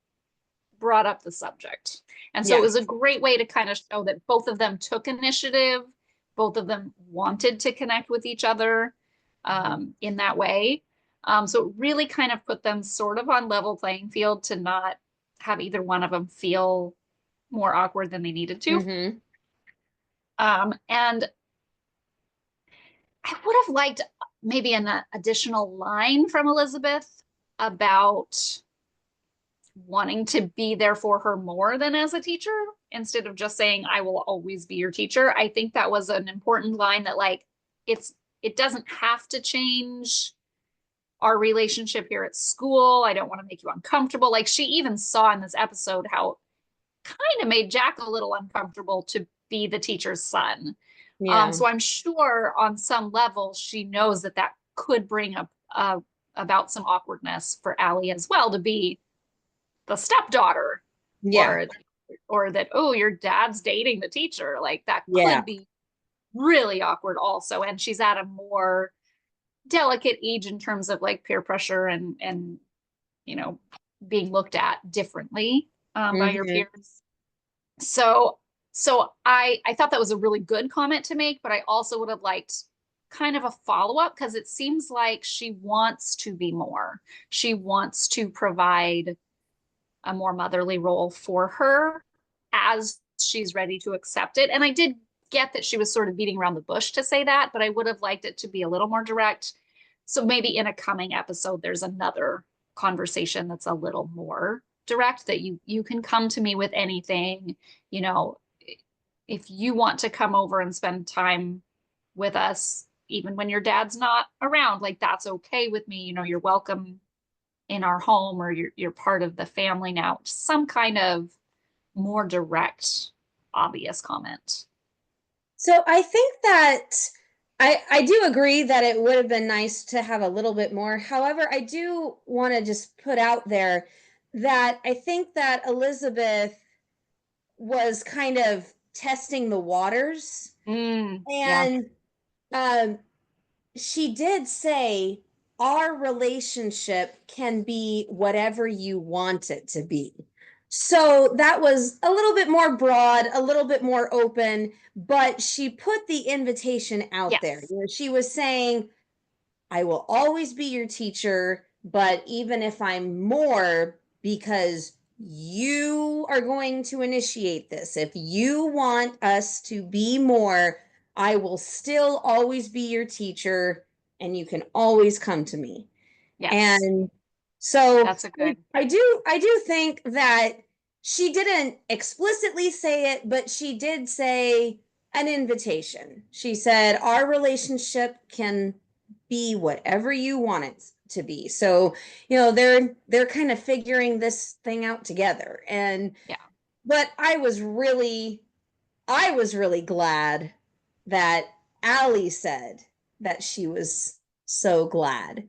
brought up the subject. And so it Yeah. was a great way to kind of show that both of them took initiative, both of them wanted to connect with each other Mhm. in that way. So it really kind of put them sort of on level playing field to not have either one of them feel more awkward than they needed to. Mhm. And I would have liked maybe an additional line from Elizabeth about wanting to be there for her more than as a teacher instead of just saying I will always be your teacher. I think that was an important line that like it doesn't have to change our relationship here at school. I don't want to make you uncomfortable. Like she even saw in this episode how kind of made Jack a little uncomfortable to be the teacher's son. Yeah. So I'm sure on some level she knows that that could bring up about some awkwardness for Allie as well to be the stepdaughter Yeah. or or that oh your dad's dating the teacher like that Yeah. could be really awkward also and she's at a more delicate age in terms of like peer pressure and you know being looked at differently by your Mhm. peers so I thought that was a really good comment to make but I also would have liked kind of a follow-up because it seems like she wants to be more she wants to provide a more motherly role for her as she's ready to accept it. And I did get that she was sort of beating around the bush to say that, but I would have liked it to be a little more direct. So maybe in a coming episode, there's another conversation that's a little more direct that you can come to me with anything, you know, if you want to come over and spend time with us, even when your dad's not around, like that's okay with me. You know, you're welcome in our home or you're part of the family now. Some kind of more direct, obvious comment. So I think that I do agree that it would have been nice to have a little bit more. However, I do want to just put out there that I think that Elizabeth was kind of testing the waters, Yeah. and um she did say our relationship can be whatever you want it to be. So that was a little bit more broad, a little bit more open, but she put the invitation out there. Yes. She was saying, I will always be your teacher, but even if I'm more, because you are going to initiate this, if you want us to be more, I will still always be your teacher and you can always come to me. Yes. And so That's a good. I do think that she didn't explicitly say it, but she did say an invitation. She said, our relationship can be whatever you want it to be. So, they're kind of figuring this thing out together. And Yeah. but I was really glad that Allie said that she was so glad.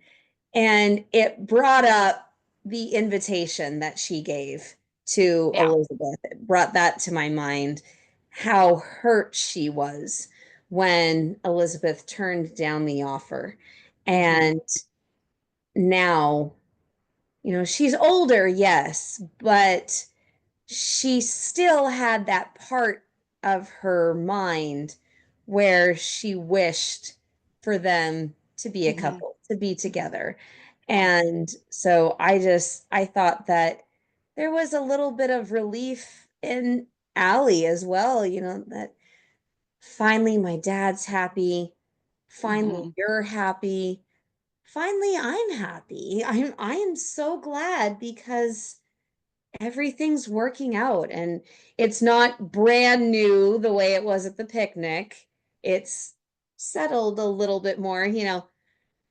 And it brought up the invitation that she gave to Yeah. Elizabeth. It brought that to my mind, how hurt she was when Elizabeth turned down the offer. Hmm. And now, she's older, yes, but she still had that part of her mind where she wished for them to be a Hmm. couple, to be together. Yeah. And so I thought that there was a little bit of relief in Allie as well, that finally my dad's happy. Finally Hmm. you're happy. Finally I'm happy. I am so glad because everything's working out and it's not brand new the way it was at the picnic. It's settled a little bit more,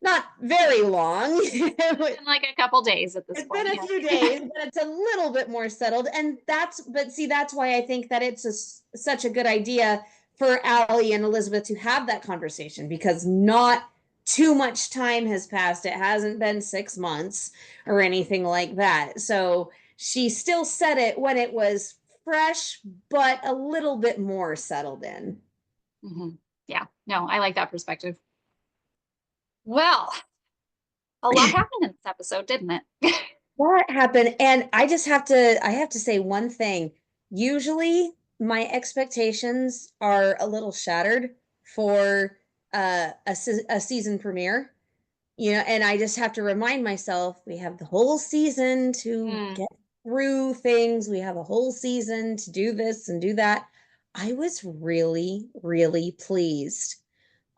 not very long. Been like a couple days at this It's been point. a few days, but it's a little bit more settled. And but see, that's why I think that it's such a good idea for Allie and Elizabeth to have that conversation because not too much time has passed. It hasn't been 6 months or anything like that. So she still said it when it was fresh, but a little bit more settled in. Hmm. Yeah. No, I like that perspective. Well, a lot happened in this episode, didn't it? What happened? And I have to say one thing. Usually my expectations are a little shattered for a season premiere, and I just have to remind myself we have the whole season to Mm. get through things. We have a whole season to do this and do that. I was really, really pleased.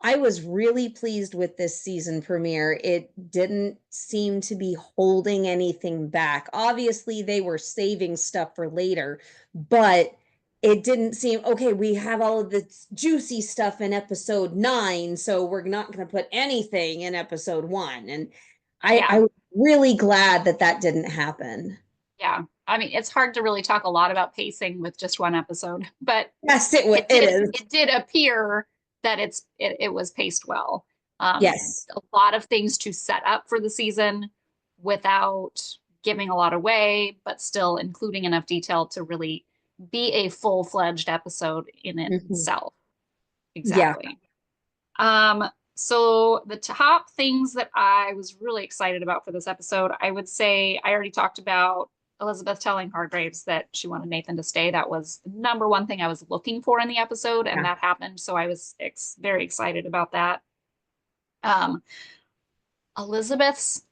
I was really pleased with this season premiere. It didn't seem to be holding anything back. Obviously, they were saving stuff for later, but it didn't seem okay. We have all of this juicy stuff in episode 9, so we're not going to put anything in episode 1. And I Yeah. was really glad that that didn't happen. Yeah. I mean, it's hard to really talk a lot about pacing with just one episode, but Yes, it it did is. it did appear that it was paced well. Yes. A lot of things to set up for the season without giving a lot away, but still including enough detail to really be a full-fledged episode in Mhm. itself. Yeah. Exactly. Um, so the top things that I was really excited about for this episode, I would say I already talked about Elizabeth telling Hargraves that she wanted Nathan to stay. That was the number one thing I was looking for in the episode, and Yeah. that happened. So I was very excited about that. Um, Elizabeth's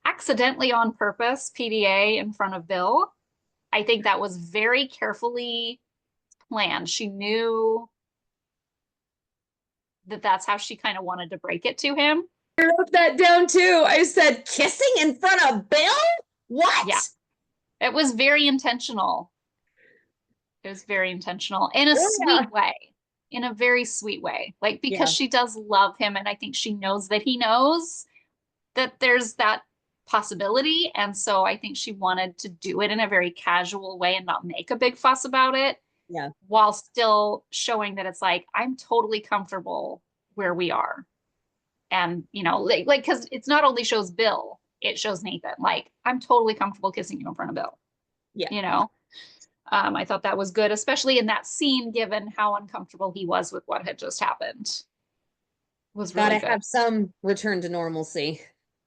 accidentally on purpose PDA in front of Bill. I think that was very carefully planned. She knew that that's how she kind of wanted to break it to him. I wrote that down too. I said, kissing in front of Bill? Yeah, What? it was very intentional. It was very intentional in a Oh, yeah. sweet way, in a very sweet way. Like, because Yeah. she does love him, and I think she knows that he knows that there's that possibility. And so I think she wanted to do it in a very casual way and not make a big fuss about it Yeah. while still showing that it's like, I'm totally comfortable where we are. And, because it's not only shows Bill, it shows Nathan. Like, I'm totally comfortable kissing you in front of Bill, Yeah. you know? I thought that was good, especially in that scene, given how uncomfortable he was with what had just happened. It was really Gotta good. have some return to normalcy.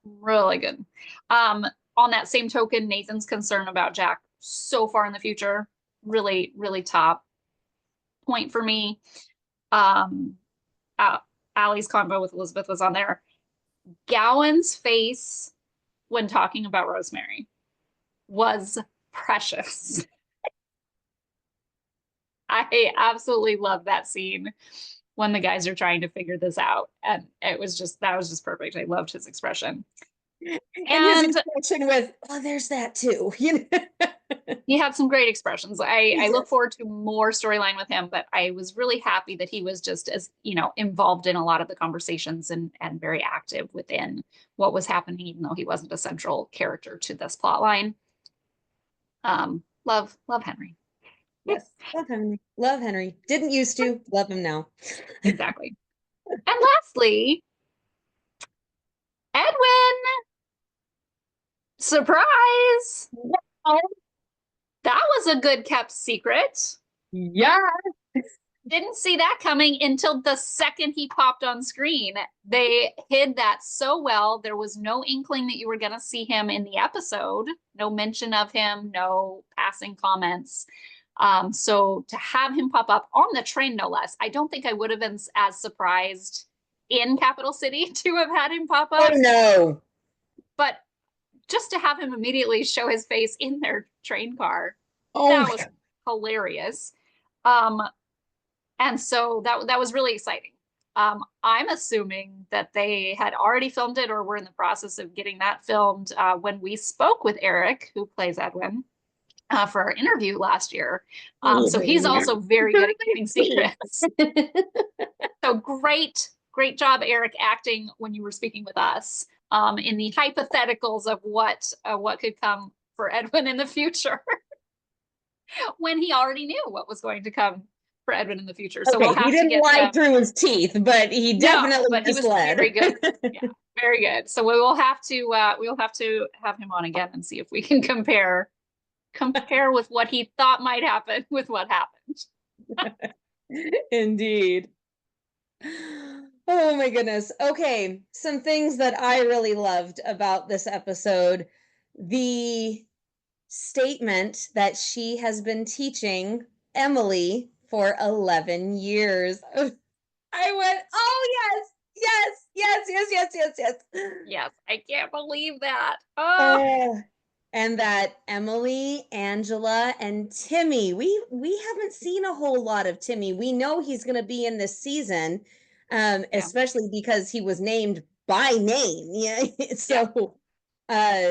Really good. Um, on that same token, Nathan's concern about Jack so far in the future, really, really top point for me. Um, Allie's convo with Elizabeth was on there. Gowan's face when talking about Rosemary was precious. I absolutely love that scene when the guys are trying to figure this out. And that was just perfect. I loved his expression. And his And expression with, oh, there's that too. he had some great expressions. He I did. look forward to more storyline with him, but I was really happy that he was just as, involved in a lot of the conversations and very active within what was happening, even though he wasn't a central character to this plot line. Love Henry. Yes. Love Henry. Love Henry. Didn't used to. Love him now. Exactly. And lastly, Edwin, surprise! Oh, That was a good kept secret. yeah. Didn't see that coming until the second he popped on screen. They hid that so well. There was no inkling that you were going to see him in the episode, no mention of him, no passing comments. So to have him pop up on the train, no less, I don't think I would have been as surprised in Capital City to have had him pop Oh up. no. But just to have him immediately show his face in their train car, Oh that my was God. hilarious. Um, and so that was really exciting. I'm assuming that they had already filmed it or were in the process of getting that filmed when we spoke with Eric, who plays Edwin, for our interview last year. So he's also very good at keeping secrets. So great job, Eric, acting when you were speaking with us in the hypotheticals of what could come for Edwin in the future when he already knew what was going to come for Edwin in the future. So we'll Okay, he have to didn't get lie him. through his teeth, but he No, definitely but he was very misled. good. Yeah, very good. So we'll have to have him on again and see if we can compare with what he thought might happen with what happened. Indeed. Oh my goodness. Okay, some things that I really loved about this episode. The statement that she has been teaching Emily for 11 years. I went, oh yes, yes, yes, yes, yes, yes, yes. Yes, I can't believe that. Oh, Oh, and that Emily, Angela, and Timmy. We haven't seen a whole lot of Timmy. We know he's going to be in this season, yeah, especially because he was named by name. Yeah, yeah. uh,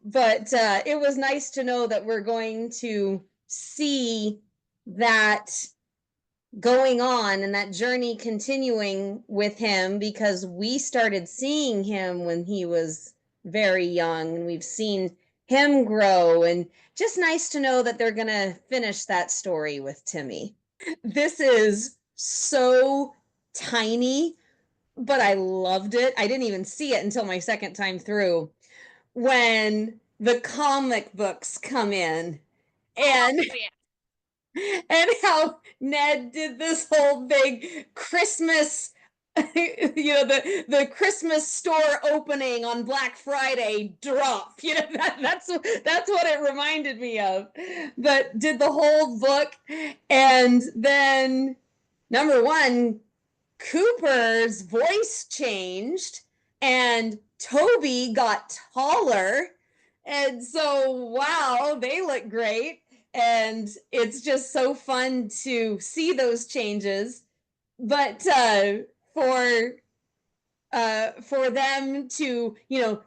but it was nice to know that we're going to see that going on and that journey continuing with him because we started seeing him when he was very young and we've seen him grow and just nice to know that they're going to finish that story with Timmy. This is so tiny, but I loved it. I didn't even see it until my second time through when the comic books come in Oh, and yeah. and how Ned did this whole big Christmas, the Christmas store opening on Black Friday drop. That's what it reminded me of. But did the whole book, and then number one, Cooper's voice changed, and Toby got taller. And so, wow, they look great. And it's just so fun to see those changes. But for them to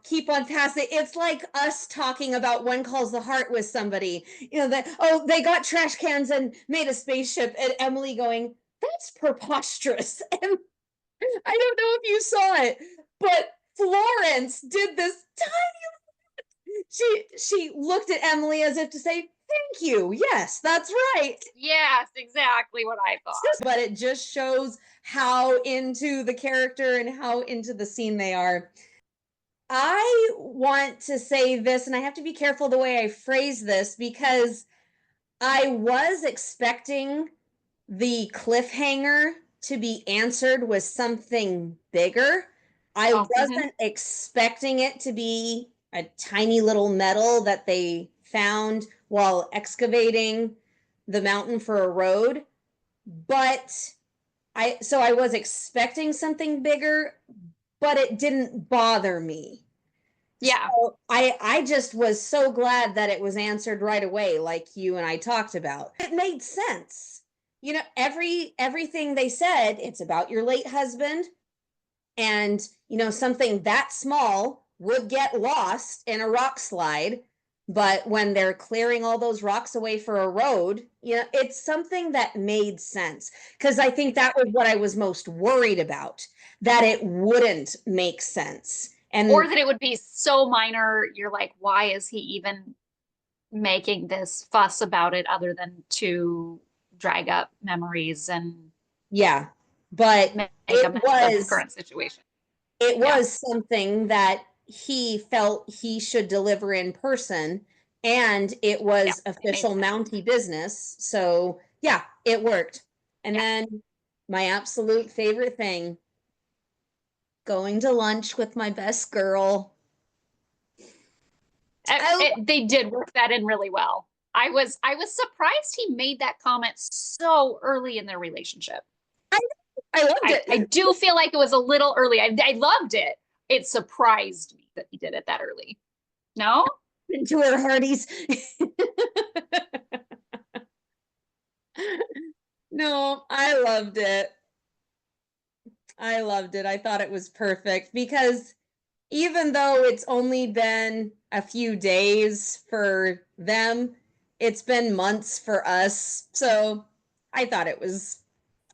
keep on passing, it's like us talking about One Calls the Heart with somebody, that, oh, they got trash cans and made a spaceship, and Emily going, that's preposterous. And I don't know if you saw it, but Florence did this tiny. She looked at Emily as if to say, "Thank you. Yes, that's right." Yes, exactly what I thought. But it just shows how into the character and how into the scene they are. I want to say this, and I have to be careful the way I phrase this because I was expecting the cliffhanger to be answered with something bigger. I Oh, wasn't expecting it to be a tiny little medal that they found while excavating the mountain for a road, but I was expecting something bigger, but it didn't bother me. yeah, So I just was so glad that it was answered right away, like you and I talked about. It made sense. Everything they said, it's about your late husband, and something that small would get lost in a rock slide. But when they're clearing all those rocks away for a road, it's something that made sense. Because I think that was what I was most worried about, that it wouldn't make sense. Or And that it would be so minor, you're like, why is he even making this fuss about it other than to drag up memories and yeah, but make a it mess of the was current situation? it Yeah. was something that he felt he should deliver in person, and it Yeah. was It made official sense. Mountie business. So yeah, it worked. And Yeah. then my absolute favorite thing, going to lunch with my best girl. I They did work that in really well. I was surprised he made that comment so early in their relationship. I, I loved I it. do feel like it was a little early. I loved it. It surprised me that he did it that early. No? Into her Hearties. No, I loved it. I loved it. I thought it was perfect because even though it's only been a few days for them, it's been months for us. So I thought it was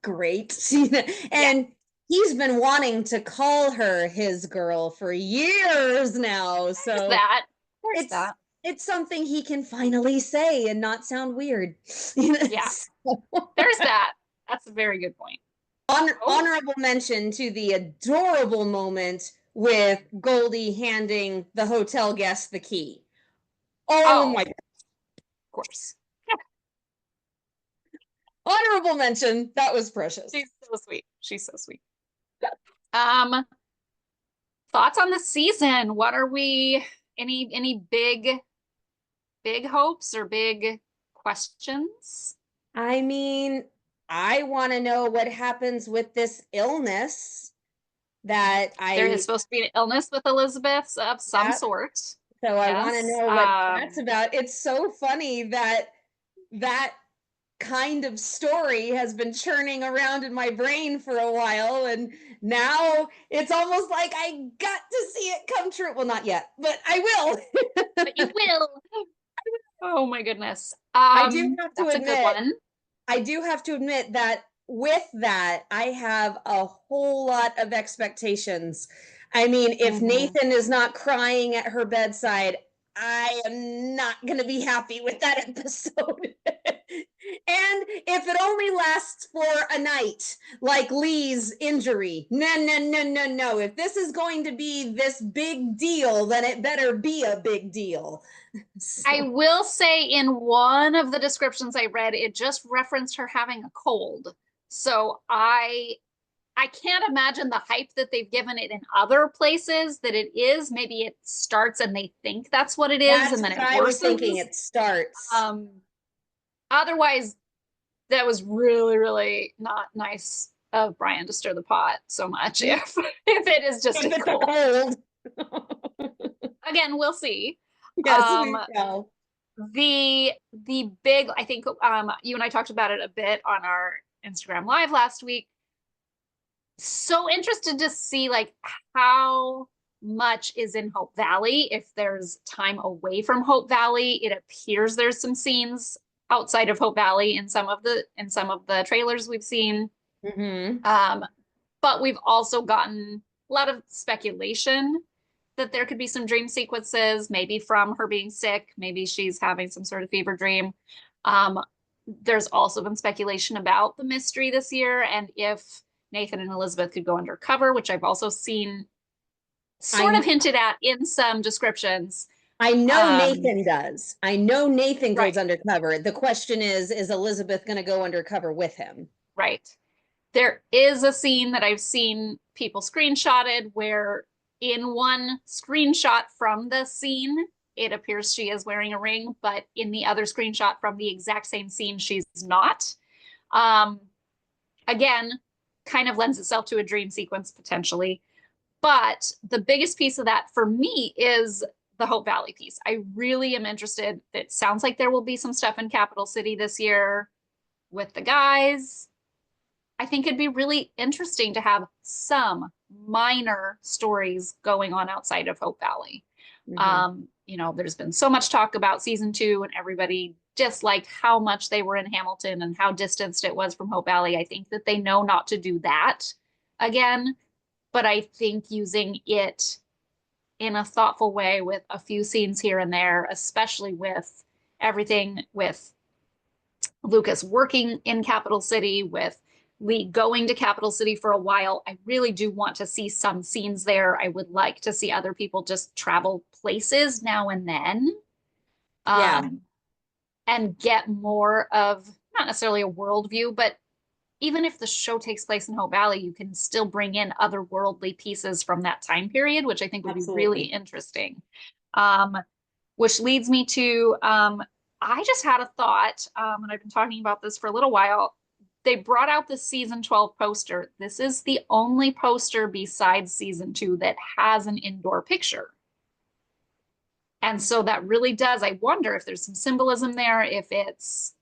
great. Yeah. And he's been wanting to call her his girl for years now. There's So that. There's it's that. it's something he can finally say and not sound weird. Yeah. There's that. That's a very good point. Oh, Honorable mention to the adorable moment with Goldie handing the hotel guest the key. Oh oh, my! of course. Honorable mention. That was precious. She's so sweet. She's so sweet. Um, Thoughts on the season? What are we any big hopes or big questions? I mean, I want to know what happens with this illness that There is I supposed to be an illness with Elizabeth of some yeah. sort. So I want to Yes. know what that's about. It's so funny that that kind of story has been churning around in my brain for a while, and now it's almost like I got to see it come true. Well, not yet, but I will. But you will. Oh my goodness. I do have to That's a good admit, one. that with that, I have a whole lot of expectations. I mean, if Mhm. Nathan is not crying at her bedside, I am not going to be happy with that episode. And if it only lasts for a night, like Lee's injury, no, no, no, no, no. If this is going to be this big deal, then it better be a big deal. I So, will say in one of the descriptions I read, it just referenced her having a cold. So I can't imagine the hype that they've given it in other places that it is. Maybe it starts and they think that's what it is, that's and then what it I was thinking. worsens. It starts. Um, Otherwise, that was really, really not nice of Brian to stir the pot so much if it is just If a it's a cold. cold. Again, we'll see. Yes, Um, we shall. the big, I think you and I talked about it a bit on our Instagram live last week. So interested to see like how much is in Hope Valley. If there's time away from Hope Valley, it appears there's some scenes outside of Hope Valley in some of the trailers we've seen. Mm-hmm. Um, but we've also gotten a lot of speculation that there could be some dream sequences, maybe from her being sick, maybe she's having some sort of fever dream. Um, there's also been speculation about the mystery this year and if Nathan and Elizabeth could go undercover, which I've also seen sort I of hinted at in some descriptions. I know Um, Nathan does. I know Nathan goes right, undercover. The question is Elizabeth going to go undercover with him? right. There is a scene that I've seen people screenshotted where in one screenshot from the scene, it appears she is wearing a ring, but in the other screenshot from the exact same scene, she's not. Um, Again, kind of lends itself to a dream sequence potentially. But the biggest piece of that for me is the Hope Valley piece. I really am interested. It sounds like there will be some stuff in Capital City this year with the guys. I think it'd be really interesting to have some minor stories going on outside of Hope Valley. Mm-hmm. There's been so much talk about season 2 and everybody disliked how much they were in Hamilton and how distanced it was from Hope Valley. I think that they know not to do that again, but I think using it in a thoughtful way with a few scenes here and there, especially with everything with Lucas working in Capital City, with Lee going to Capital City for a while. I really do want to see some scenes there. I would like to see other people just travel places now and then, Yeah, um, and get more of not necessarily a worldview, but even if the show takes place in Hope Valley, you can still bring in otherworldly pieces from that time period, which I think would be really absolutely. interesting. Um, which leads me to I just had a thought, and I've been talking about this for a little while. They brought out the season 12 poster. This is the only poster besides season 2 that has an indoor picture. And so that really does, I wonder if there's some symbolism there, if it's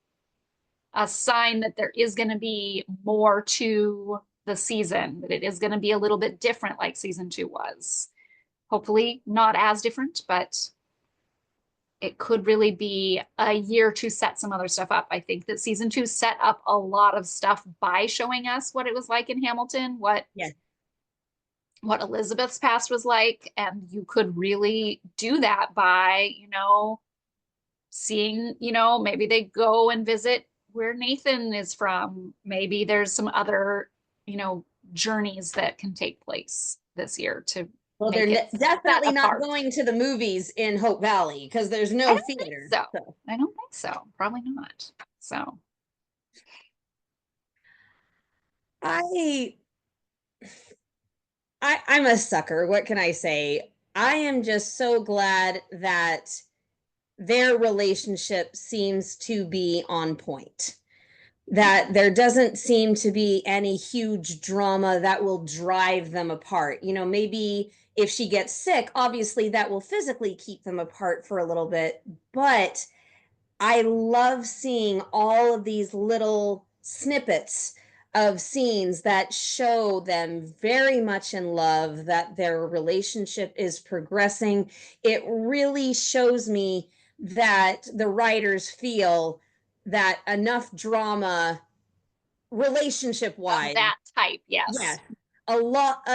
a sign that there is going to be more to the season, that it is going to be a little bit different like season 2 was. Hopefully not as different, but it could really be a year to set some other stuff up. I think that season 2 set up a lot of stuff by showing us what it was like in Hamilton, Yeah. what Elizabeth's past was like, and you could really do that by, seeing, maybe they go and visit where Nathan is from. Maybe there's some other, you know, journeys that can take place this year to Well, make it set definitely not apart. going to the movies in Hope Valley because there's I no don't think theater. so. So I don't think so. Probably not. So, I I'm a sucker. What can I say? I am just so glad that their relationship seems to be on point. That there doesn't seem to be any huge drama that will drive them apart. Maybe if she gets sick, obviously that will physically keep them apart for a little bit, but I love seeing all of these little snippets of scenes that show them very much in love, that their relationship is progressing. It really shows me that the writers feel that enough drama relationship of wise, that type, yes, yes.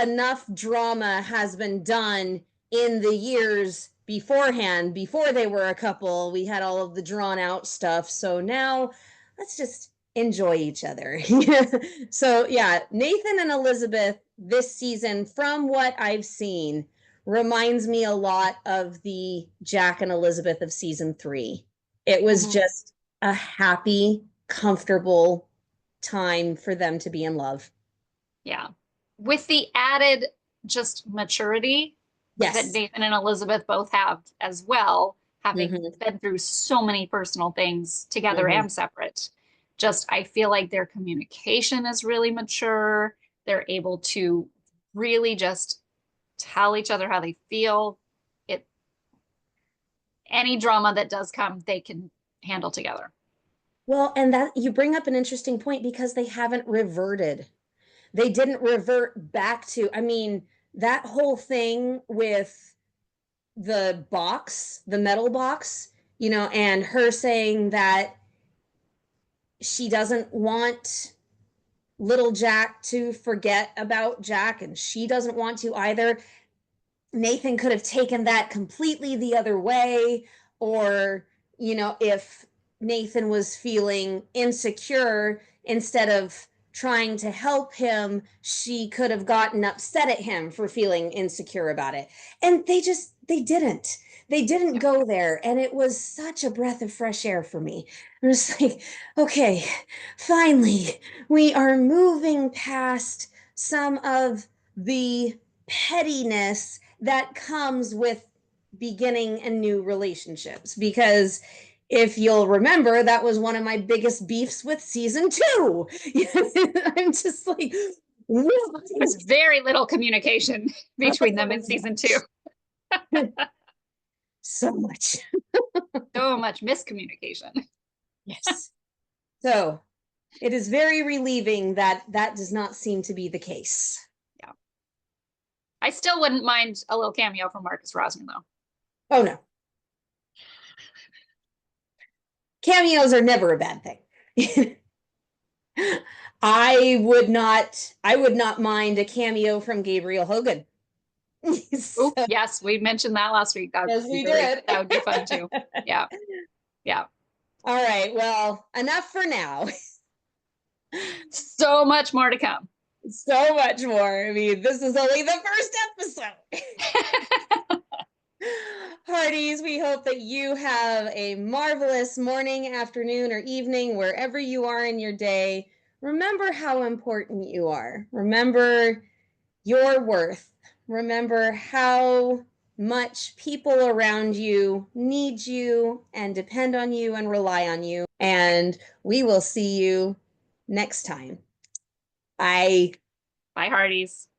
enough drama has been done in the years beforehand. Before they were a couple, we had all of the drawn out stuff. So now let's just enjoy each other. So yeah, Nathan and Elizabeth this season, from what I've seen, reminds me a lot of the Jack and Elizabeth of season 3. It was Mhm. just a happy, comfortable time for them to be in love. Yeah. With the added just maturity that Yes. Nathan and Elizabeth both have as well, having Mm-hmm. been through so many personal things together Mm-hmm. and separate. Just, I feel like their communication is really mature. They're able to really just tell each other how they feel. It Any drama that does come, they can handle together. Well, and that you bring up an interesting point because they haven't reverted. They didn't revert back to, I mean, that whole thing with the box, the metal box, and her saying that she doesn't want little Jack to forget about Jack and she doesn't want to either. Nathan could have taken that completely the other way, or, if Nathan was feeling insecure, instead of trying to help him, she could have gotten upset at him for feeling insecure about it. And they didn't go there. And it was such a breath of fresh air for me. I was like, okay, finally, we are moving past some of the pettiness that comes with beginning a new relationships, because if you'll remember, that was one of my biggest beefs with season 2. I'm just like, what? There's very little communication between them in season 2. So much. So much miscommunication. Yes. So It is very relieving that that does not seem to be the case. Yeah. I still wouldn't mind a little cameo from Marcus Rosner, though. Oh no. Cameos are never a bad thing. I would not mind a cameo from Gabriel Hogan. So, oh, yes, we mentioned that last week. That yes, we did. That would be fun too. Yeah. Yeah. All right. Well, enough for now. So much more to come. So much more. I mean, this is only the first episode. Hearties, we hope that you have a marvelous morning, afternoon, or evening, wherever you are in your day. Remember how important you are. Remember your worth. Remember how much people around you need you and depend on you and rely on you. And we will see you next time. Bye. Bye, Hearties.